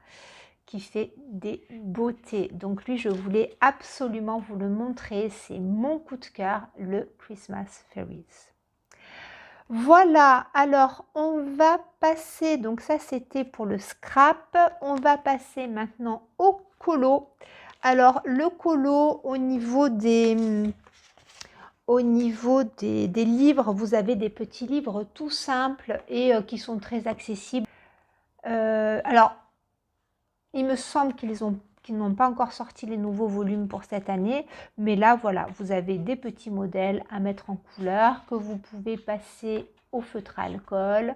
qui fait des beautés. Donc lui, je voulais absolument vous le montrer. C'est mon coup de cœur, le Christmas Fairies. Voilà, alors on va passer, donc ça c'était pour le scrap, on va passer maintenant au colo. Alors le colo, au niveau des livres, vous avez des petits livres tout simples et qui sont très accessibles. Alors, il me semble qu'ils n'ont pas encore sorti les nouveaux volumes pour cette année, mais là voilà, vous avez des petits modèles à mettre en couleur que vous pouvez passer au feutre à alcool,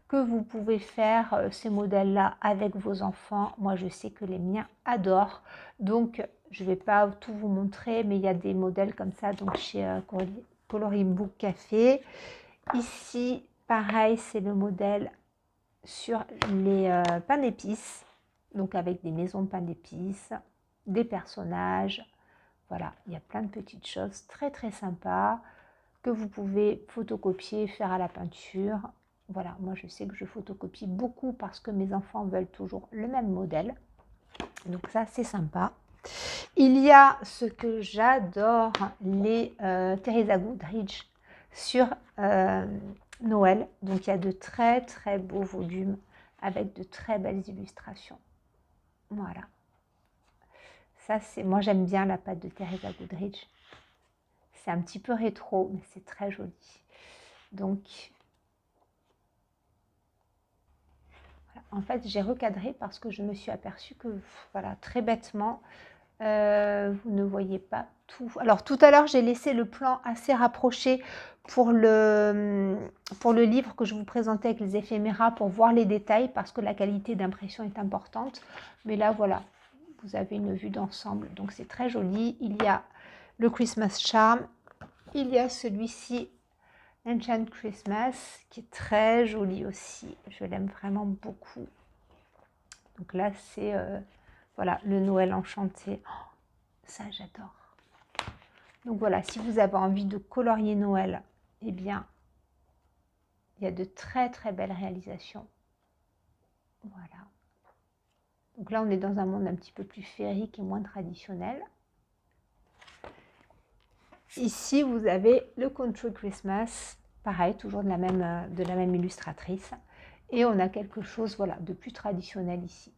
que vous pouvez faire ces modèles là avec vos enfants. Moi je sais que les miens adorent, donc je ne vais pas tout vous montrer, mais il y a des modèles comme ça donc chez Coloring Book Café. Ici pareil, c'est le modèle sur les pains d'épices, donc avec des maisons de pain d'épices, des personnages. Voilà, il y a plein de petites choses très très sympas. que vous pouvez photocopier, faire à la peinture. Voilà, moi je sais que je photocopie beaucoup parce que mes enfants veulent toujours le même modèle. Donc ça, c'est sympa. Il y a ce que j'adore, les Teresa Goodrich sur Noël. Donc il y a de très très beaux volumes avec de très belles illustrations. Voilà. Ça, c'est moi j'aime bien la pâte de Teresa Goodrich. C'est un petit peu rétro, mais c'est très joli. Donc, voilà. En fait, j'ai recadré parce que je me suis aperçue que, voilà, très bêtement, vous ne voyez pas tout. Alors, tout à l'heure, j'ai laissé le plan assez rapproché pour le livre que je vous présentais avec les éphéméras pour voir les détails parce que la qualité d'impression est importante. Mais là, voilà, vous avez une vue d'ensemble. Donc, c'est très joli. Il y a le Christmas Charm. Il y a celui-ci, Enchant Christmas, qui est très joli aussi. Je l'aime vraiment beaucoup. Donc là, c'est voilà, le Noël enchanté. Oh, ça, j'adore. Donc voilà, si vous avez envie de colorier Noël, eh bien, il y a de très très belles réalisations. Voilà. Donc là, on est dans un monde un petit peu plus féerique et moins traditionnel. Ici, vous avez le Country Christmas, pareil, toujours de la même illustratrice. Et on a quelque chose, voilà, de plus traditionnel ici.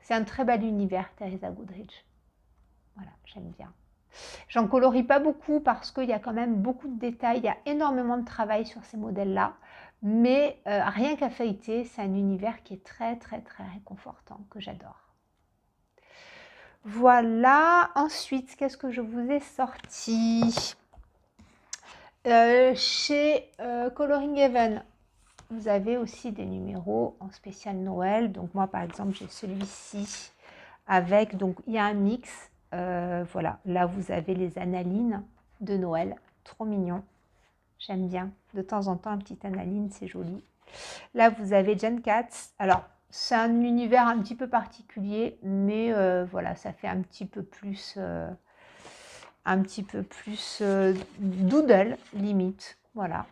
C'est un très bel univers, Teresa Goodrich. Voilà, j'aime bien. J'en colorie pas beaucoup parce qu'il y a quand même beaucoup de détails. Il y a énormément de travail sur ces modèles-là. Mais rien qu'à feuilleter, c'est un univers qui est très, très, très réconfortant, que j'adore. Voilà. Ensuite, qu'est-ce que je vous ai sorti chez Coloring Heaven, vous avez aussi des numéros en spécial Noël. Donc moi, par exemple, j'ai celui-ci avec, donc il y a un mix. Voilà, là, vous avez les analines de Noël. Trop mignon. J'aime bien. De temps en temps, un petit analine, c'est joli. Là, vous avez Jen Katz. Alors, c'est un univers un petit peu particulier, mais voilà, ça fait un petit peu plus doodle, limite. Voilà.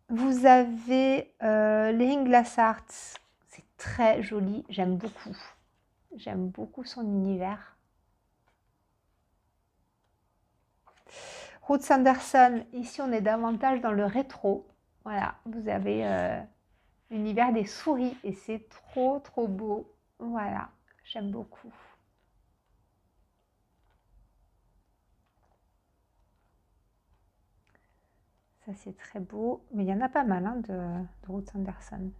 Vous avez Lering Glassart. C'est très joli. J'aime beaucoup. J'aime beaucoup son univers. Ruth Sanderson. Ici, on est davantage dans le rétro. Voilà. Vous avez l'univers des souris et c'est trop, trop beau. Voilà. J'aime beaucoup. Ça, c'est très beau. Mais il y en a pas mal hein, de Ruth Sanderson.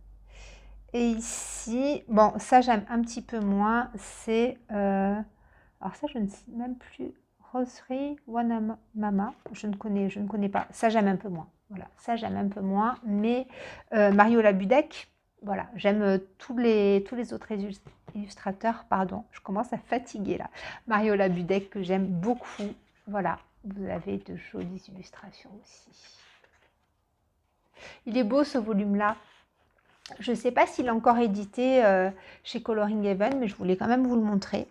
Et ici, bon, ça, j'aime un petit peu moins. C'est... alors ça, je ne sais même plus. Rosary Wanamama. Je ne connais pas. Ça, j'aime un peu moins. Voilà, ça, j'aime un peu moins. Mais Mario Labudek, voilà, j'aime tous les autres illustrateurs. Pardon, je commence à fatiguer là. Mario Labudek, que j'aime beaucoup. Voilà, vous avez de jolies illustrations aussi. Il est beau ce volume-là. Je ne sais pas s'il est encore édité chez Coloring Heaven, mais je voulais quand même vous le montrer.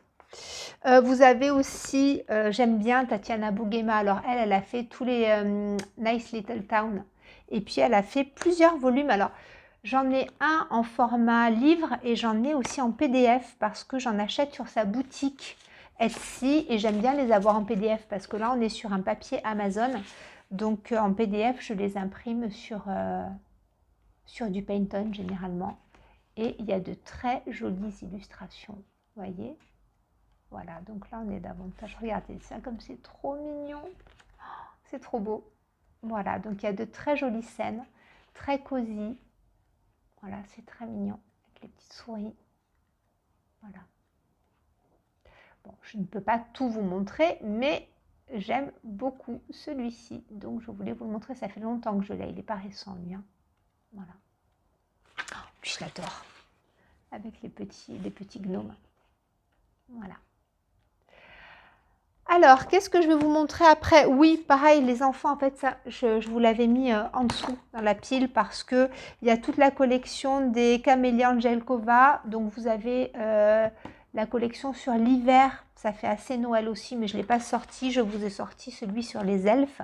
Vous avez aussi, j'aime bien Tatiana Bouguema. Alors elle a fait tous les Nice Little Town. Et puis elle a fait plusieurs volumes. Alors j'en ai un en format livre et j'en ai aussi en PDF parce que j'en achète sur sa boutique Etsy. Et j'aime bien les avoir en PDF parce que là on est sur un papier Amazon. Donc en PDF je les imprime sur du Painton généralement. Et il y a de très jolies illustrations. Vous voyez ? Voilà, donc là on est davantage. Regardez ça comme c'est trop mignon. Oh, c'est trop beau. Voilà, donc il y a de très jolies scènes, très cosy. Voilà, c'est très mignon avec les petites souris. Voilà. Bon, je ne peux pas tout vous montrer, mais j'aime beaucoup celui-ci. Donc je voulais vous le montrer, ça fait longtemps que je l'ai. Il n'est pas récent lui. Hein. Voilà. Oh, puis je l'adore. Avec les petits gnomes. Voilà. Alors, qu'est-ce que je vais vous montrer après? Oui, pareil, les enfants, en fait, ça, je vous l'avais mis en dessous dans la pile parce qu'il y a toute la collection des Camélia Angelkova. Donc, vous avez la collection sur l'hiver Ça fait assez Noël aussi, mais je ne l'ai pas sorti. Je vous ai sorti celui sur les elfes.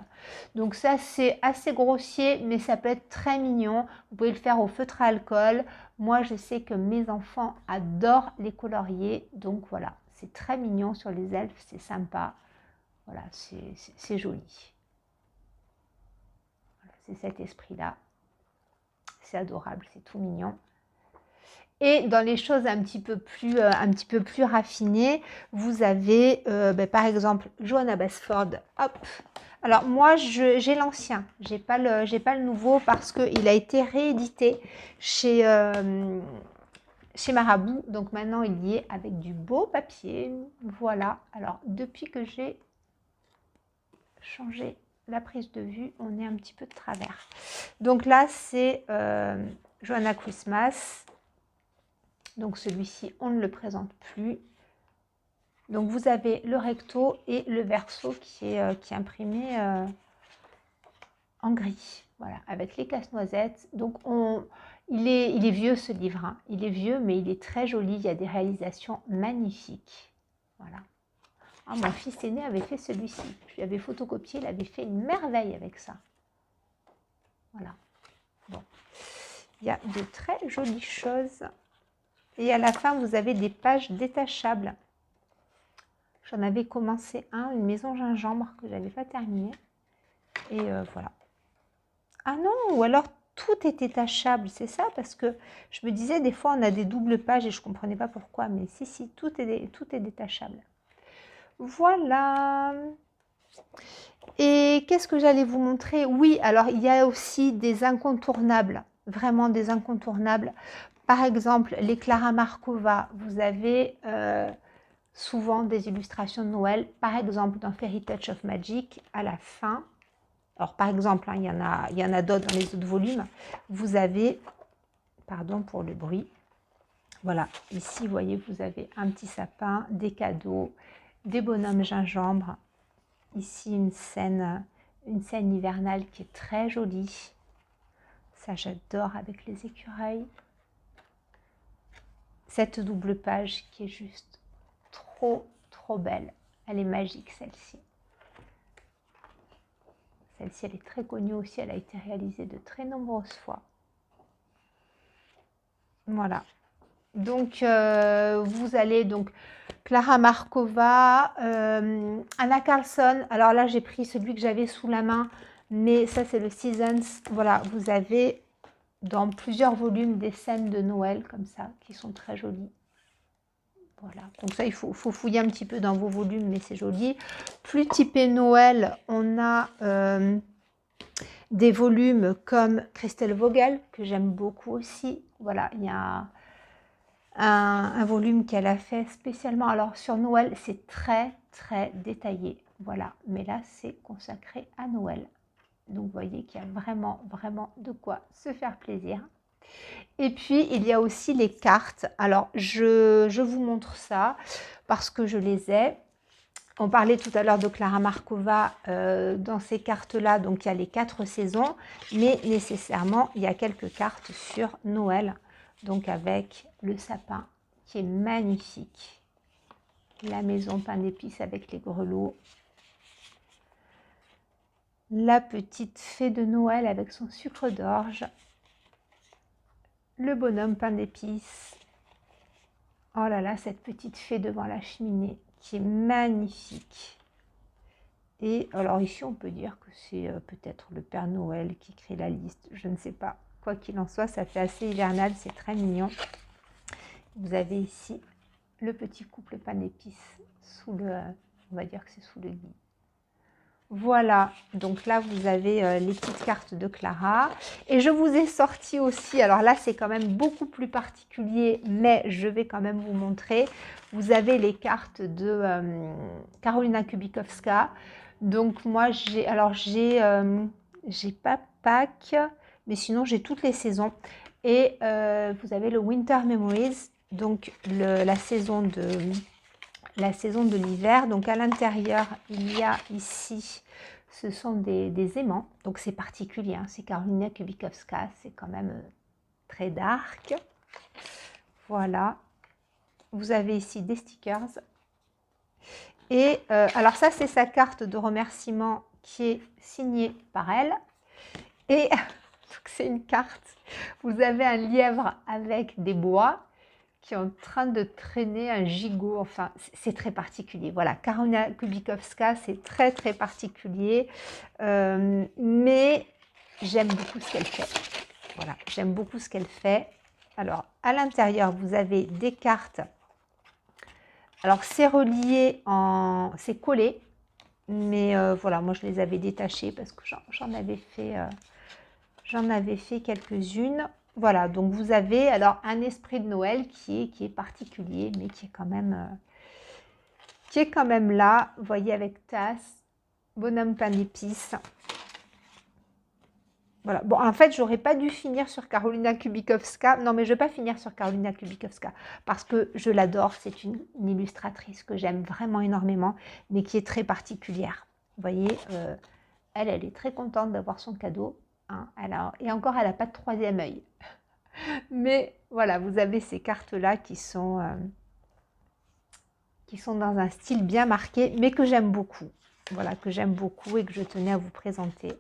Donc ça, c'est assez grossier, mais ça peut être très mignon. Vous pouvez le faire au feutre à alcool. Moi, je sais que mes enfants adorent les colorier. Donc voilà, c'est très mignon sur les elfes. C'est sympa. Voilà, c'est joli. Voilà, c'est cet esprit-là. C'est adorable, c'est tout mignon. Et dans les choses un petit peu plus raffinées, vous avez par exemple Johanna Basford. Hop. Alors moi j'ai l'ancien, j'ai pas le nouveau parce qu'il a été réédité chez Marabout. Donc maintenant il y est avec du beau papier. Voilà. Alors depuis que j'ai changé la prise de vue, on est un petit peu de travers. Donc là c'est Johanna Christmas. Donc celui-ci, on ne le présente plus. Donc vous avez le recto et le verso qui est imprimé en gris. Voilà, avec les casse-noisettes. Donc il est vieux ce livre. Hein. Il est vieux, mais il est très joli. Il y a des réalisations magnifiques. Voilà. Ah, mon fils aîné avait fait celui-ci. Je lui avais photocopié, il avait fait une merveille avec ça. Voilà. Bon. Il y a de très jolies choses. Et à la fin, vous avez des pages détachables. J'en avais commencé une maison gingembre que je n'avais pas terminé. Et voilà. Ah non, ou alors tout est détachable, c'est ça? Parce que je me disais, des fois, on a des doubles pages et je ne comprenais pas pourquoi. Mais si, tout est détachable. Voilà. Et qu'est-ce que j'allais vous montrer? Oui, alors il y a aussi des incontournables. Vraiment des incontournables. Par exemple, les Clara Markova. Vous avez... souvent des illustrations de Noël, par exemple dans Fairy Touch of Magic, à la fin, alors par exemple, hein, il y en a d'autres dans les autres volumes, vous avez, pardon pour le bruit, voilà, ici, vous voyez, vous avez un petit sapin, des cadeaux, des bonhommes gingembre, ici une scène hivernale qui est très jolie, ça j'adore avec les écureuils, cette double page qui est juste trop belle. Elle est magique celle-ci. Celle-ci, elle est très connue aussi. Elle a été réalisée de très nombreuses fois. Voilà. Donc, vous allez donc Clara Markova, Anna Carlson. Alors là, j'ai pris celui que j'avais sous la main, mais ça, c'est le Seasons. Voilà, vous avez dans plusieurs volumes des scènes de Noël comme ça, qui sont très jolies. Voilà, donc ça, il faut fouiller un petit peu dans vos volumes, mais c'est joli. Plus typé Noël, on a des volumes comme Christelle Vogel, que j'aime beaucoup aussi. Voilà, il y a un volume qu'elle a fait spécialement. Alors, sur Noël, c'est très détaillé. Voilà, mais là, c'est consacré à Noël. Donc, vous voyez qu'il y a vraiment de quoi se faire plaisir. Et puis, il y a aussi les cartes. Alors, je vous montre ça parce que je les ai. On parlait tout à l'heure de Clara Markova dans ces cartes-là. Donc, il y a les 4 saisons, mais nécessairement, il y a quelques cartes sur Noël. Donc, avec le sapin qui est magnifique. La maison pain d'épices avec les grelots. La petite fée de Noël avec son sucre d'orge. Le bonhomme pain d'épices. Oh là là, cette petite fée devant la cheminée qui est magnifique. Et alors ici, on peut dire que c'est peut-être le Père Noël qui crée la liste. Je ne sais pas. Quoi qu'il en soit, ça fait assez hivernal, c'est très mignon. Vous avez ici le petit couple pain d'épices sous le... on va dire que c'est sous le lit. Voilà, donc là vous avez les petites cartes de Clara. Et je vous ai sorti aussi, alors là c'est quand même beaucoup plus particulier, mais je vais quand même vous montrer. Vous avez les cartes de Karolina Kubikowska. Donc moi j'ai pas Pâques, mais sinon j'ai toutes les saisons. Et vous avez le Winter Memories, donc la saison de l'hiver. Donc à l'intérieur, il y a ici, ce sont des aimants. Donc c'est particulier, hein, c'est Karolina Kubikowska, c'est quand même très dark. Voilà. Vous avez ici des stickers. Et alors ça, c'est sa carte de remerciement qui est signée par elle. Et c'est une carte. Vous avez un lièvre avec des bois qui est en train de traîner un gigot. Enfin, c'est très particulier. Voilà, Karolina Kubikowska, c'est très très particulier. Mais j'aime beaucoup ce qu'elle fait. Voilà, j'aime beaucoup ce qu'elle fait. Alors, à l'intérieur, vous avez des cartes. Alors, c'est relié en... c'est collé. Mais voilà, moi, je les avais détachées parce que j'en avais fait quelques-unes. Voilà, donc vous avez alors un esprit de Noël qui est particulier, mais qui est quand même là. Vous voyez, avec tasse, bonhomme pain d'épices. Voilà. Bon, en fait, j'aurais pas dû finir sur Karolina Kubikowska. Non, mais je vais pas finir sur Karolina Kubikowska parce que je l'adore. C'est une illustratrice que j'aime vraiment énormément, mais qui est très particulière. Vous voyez, elle est très contente d'avoir son cadeau. Hein, et encore, elle n'a pas de troisième œil. Mais voilà, vous avez ces cartes-là qui sont dans un style bien marqué, mais que j'aime beaucoup. Voilà, que j'aime beaucoup et que je tenais à vous présenter.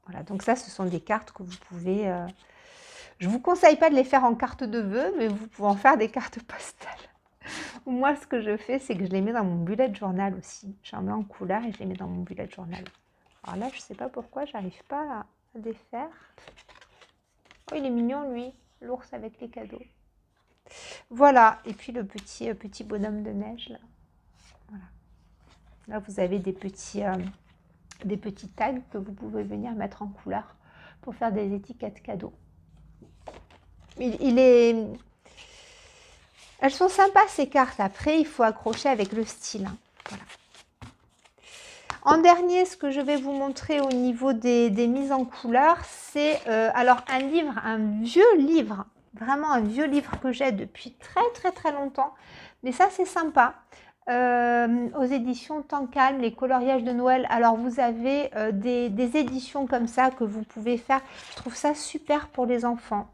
Voilà, donc ça, ce sont des cartes que vous pouvez... je ne vous conseille pas de les faire en carte de vœux, mais vous pouvez en faire des cartes postales. Moi, ce que je fais, c'est que je les mets dans mon bullet journal aussi. J'en mets en couleur et je les mets dans mon bullet journal. Alors là, je ne sais pas pourquoi, j'arrive pas à défaire. Oh, il est mignon, lui, l'ours avec les cadeaux. Voilà, et puis le petit bonhomme de neige, là. Voilà. Là, vous avez des petits tags que vous pouvez venir mettre en couleur pour faire des étiquettes cadeaux. Elles sont sympas, ces cartes. Après, il faut accrocher avec le style. Hein. Voilà. En dernier, ce que je vais vous montrer au niveau des mises en couleur, c'est alors un livre, un vieux livre, vraiment un vieux livre que j'ai depuis très très très longtemps. Mais ça, c'est sympa. Aux éditions Temps Calme, les coloriages de Noël. Alors, vous avez des éditions comme ça que vous pouvez faire. Je trouve ça super pour les enfants.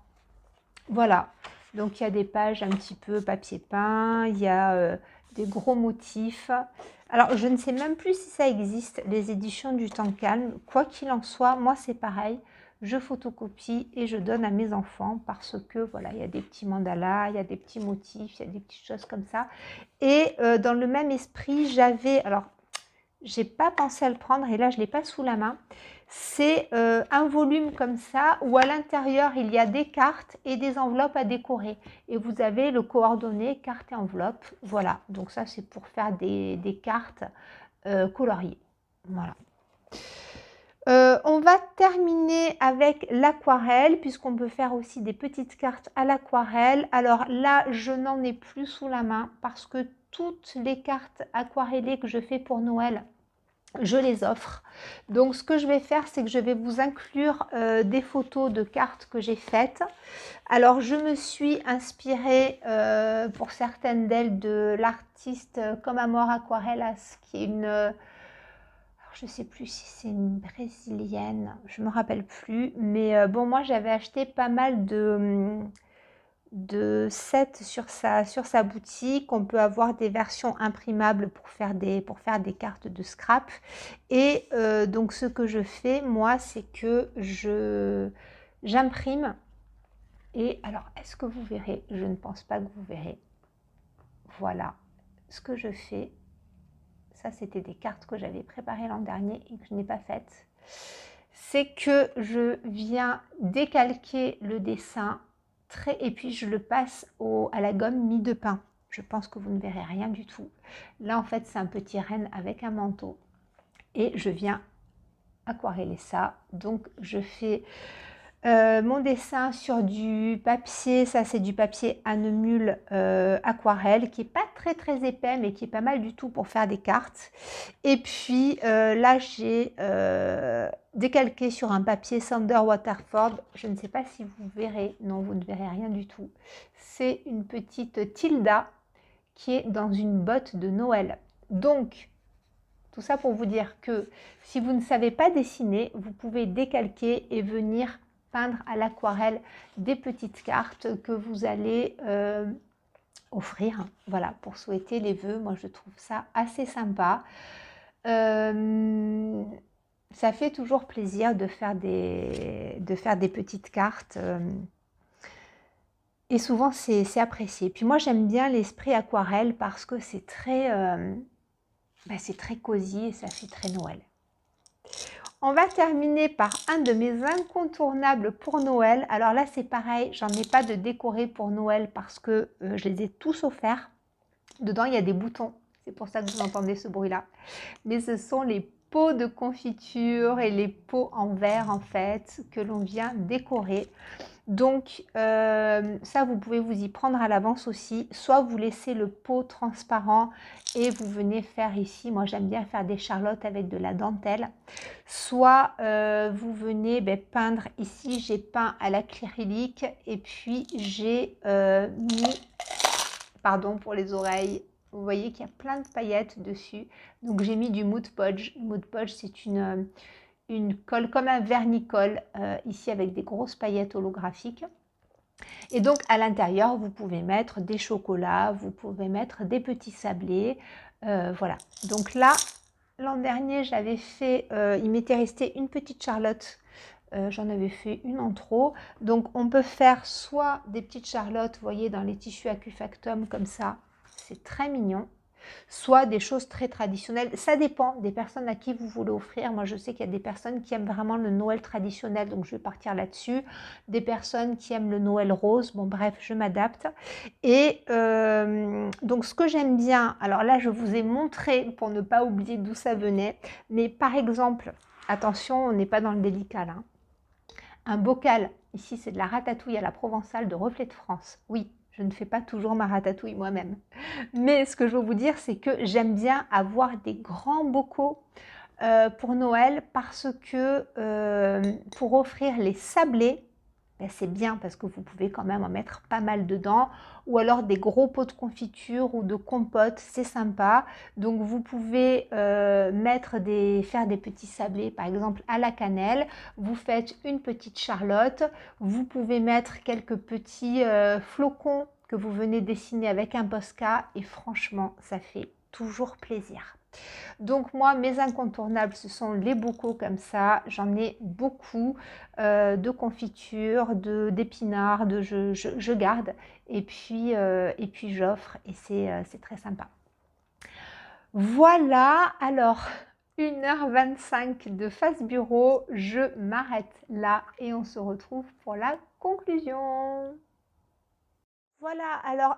Voilà. Donc, il y a des pages un petit peu papier peint. Il y a des gros motifs. Alors, je ne sais même plus si ça existe, les éditions du Temps Calme. Quoi qu'il en soit, moi, c'est pareil. Je photocopie et je donne à mes enfants parce que, voilà, il y a des petits mandalas, il y a des petits motifs, il y a des petites choses comme ça. Et dans le même esprit, j'avais... Alors, j'ai pas pensé à le prendre et là, je ne l'ai pas sous la main. C'est un volume comme ça où à l'intérieur, il y a des cartes et des enveloppes à décorer. Et vous avez le coordonné carte et enveloppe. Voilà, donc ça, c'est pour faire des cartes coloriées. Voilà. On va terminer avec l'aquarelle, puisqu'on peut faire aussi des petites cartes à l'aquarelle. Alors là, je n'en ai plus sous la main parce que toutes les cartes aquarellées que je fais pour Noël, je les offre. Donc ce que je vais faire, c'est que je vais vous inclure des photos de cartes que j'ai faites. Alors je me suis inspirée pour certaines d'elles de l'artiste Comme Amor Aquarellas, qui est une... je ne sais plus si c'est une brésilienne, je ne me rappelle plus. Mais bon, moi j'avais acheté pas mal de sets sur sa boutique. On peut avoir des versions imprimables pour faire des cartes de scrap. Et donc ce que je fais, moi, c'est que j'imprime. Et alors, est-ce que vous verrez? Je ne pense pas que vous verrez. Voilà ce que je fais. Ça, c'était des cartes que j'avais préparées l'an dernier et que je n'ai pas faites. C'est que je viens décalquer le dessin et puis je le passe à la gomme mie de pain. Je pense que vous ne verrez rien du tout. Là, en fait, c'est un petit renne avec un manteau. Et je viens aquareller ça. Donc, je fais mon dessin sur du papier, ça c'est du papier Annemule aquarelle qui est pas très très épais mais qui est pas mal du tout pour faire des cartes. Et puis là j'ai décalqué sur un papier Sander Waterford, je ne sais pas si vous verrez, non vous ne verrez rien du tout. C'est une petite Tilda qui est dans une botte de Noël. Donc tout ça pour vous dire que si vous ne savez pas dessiner, vous pouvez décalquer et venir peindre à l'aquarelle des petites cartes que vous allez offrir. Voilà, pour souhaiter les vœux, moi je trouve ça assez sympa. Ça fait toujours plaisir de faire des petites cartes. Et souvent, c'est apprécié. Puis moi, j'aime bien l'esprit aquarelle parce que c'est très cosy et ça fait très Noël. On va terminer par un de mes incontournables pour Noël. Alors là, c'est pareil, j'en ai pas de décoré pour Noël parce que je les ai tous offerts. Dedans, il y a des boutons. C'est pour ça que vous entendez ce bruit-là. Mais ce sont les pots de confiture et les pots en verre, en fait, que l'on vient décorer. Donc, ça, vous pouvez vous y prendre à l'avance aussi. Soit vous laissez le pot transparent et vous venez faire ici, moi j'aime bien faire des charlottes avec de la dentelle. Soit vous venez peindre ici, j'ai peint à l'acrylique et puis j'ai mis, pardon pour les oreilles, vous voyez qu'il y a plein de paillettes dessus. Donc j'ai mis du Mood Podge. Mood Podge, c'est une colle comme un vernis-colle ici avec des grosses paillettes holographiques. Et donc à l'intérieur, vous pouvez mettre des chocolats, vous pouvez mettre des petits sablés. Voilà. Donc là, l'an dernier, j'avais fait, il m'était resté une petite charlotte. J'en avais fait une en trop. Donc on peut faire soit des petites charlottes, vous voyez, dans les tissus Acufactum comme ça. C'est très mignon. Soit des choses très traditionnelles. Ça dépend des personnes à qui vous voulez offrir. Moi, je sais qu'il y a des personnes qui aiment vraiment le Noël traditionnel, donc je vais partir là-dessus. Des personnes qui aiment le Noël rose. Bon, bref, je m'adapte. Et donc, ce que j'aime bien, alors là, je vous ai montré pour ne pas oublier d'où ça venait. Mais par exemple, attention, on n'est pas dans le délicat là. Un bocal, ici c'est de la ratatouille à la provençale de Reflet de France. Oui, je ne fais pas toujours ma ratatouille moi-même. Mais ce que je veux vous dire, c'est que j'aime bien avoir des grands bocaux pour Noël parce que pour offrir les sablés, c'est bien parce que vous pouvez quand même en mettre pas mal dedans. Ou alors des gros pots de confiture ou de compote, c'est sympa. Donc vous pouvez faire des petits sablés, par exemple à la cannelle. Vous faites une petite charlotte. Vous pouvez mettre quelques petits flocons que vous venez dessiner avec un Posca. Et franchement, ça fait toujours plaisir. Donc moi, mes incontournables, ce sont les bocaux comme ça. J'en ai beaucoup de confiture, d'épinards, je garde et puis j'offre et c'est très sympa. Voilà, alors 1h25 de face bureau, je m'arrête là et on se retrouve pour la conclusion. Voilà, alors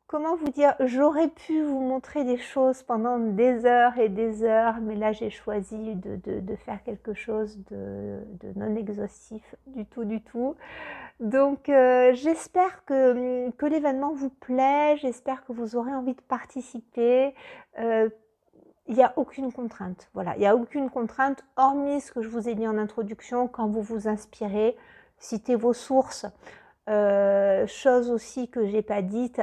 comment vous dire, j'aurais pu vous montrer des choses pendant des heures et des heures, mais là j'ai choisi de faire quelque chose de non exhaustif du tout. Donc j'espère que l'événement vous plaît, j'espère que vous aurez envie de participer. Il n'y a aucune contrainte, voilà, il n'y a aucune contrainte, hormis ce que je vous ai dit en introduction, quand vous vous inspirez, citez vos sources. Chose aussi que j'ai pas dite,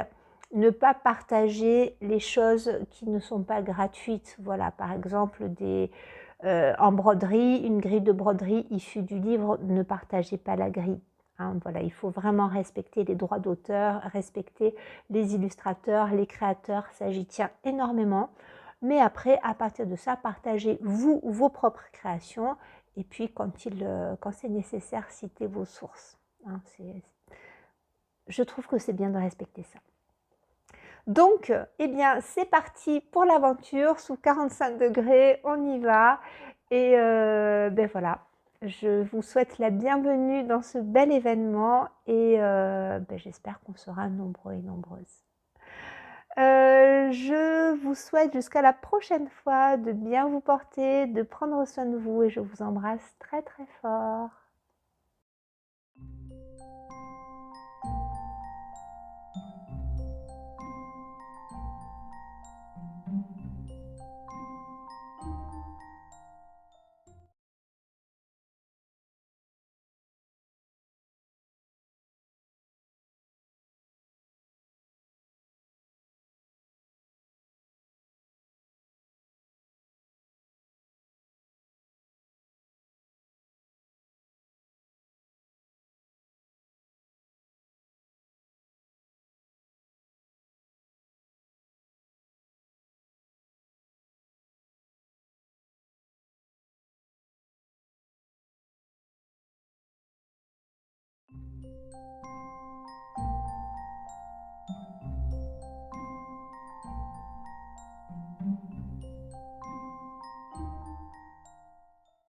ne pas partager les choses qui ne sont pas gratuites. Voilà, par exemple, en broderie, une grille de broderie issue du livre, ne partagez pas la grille. Hein, voilà, il faut vraiment respecter les droits d'auteur, respecter les illustrateurs, les créateurs, ça j'y tiens énormément. Mais après, à partir de ça, partagez vous vos propres créations et puis quand c'est nécessaire, citez vos sources. Hein, je trouve que c'est bien de respecter ça. Donc, eh bien, c'est parti pour l'aventure sous 45 degrés, on y va. Et voilà, je vous souhaite la bienvenue dans ce bel événement et j'espère qu'on sera nombreux et nombreuses. Je vous souhaite jusqu'à la prochaine fois de bien vous porter, de prendre soin de vous et je vous embrasse très très fort.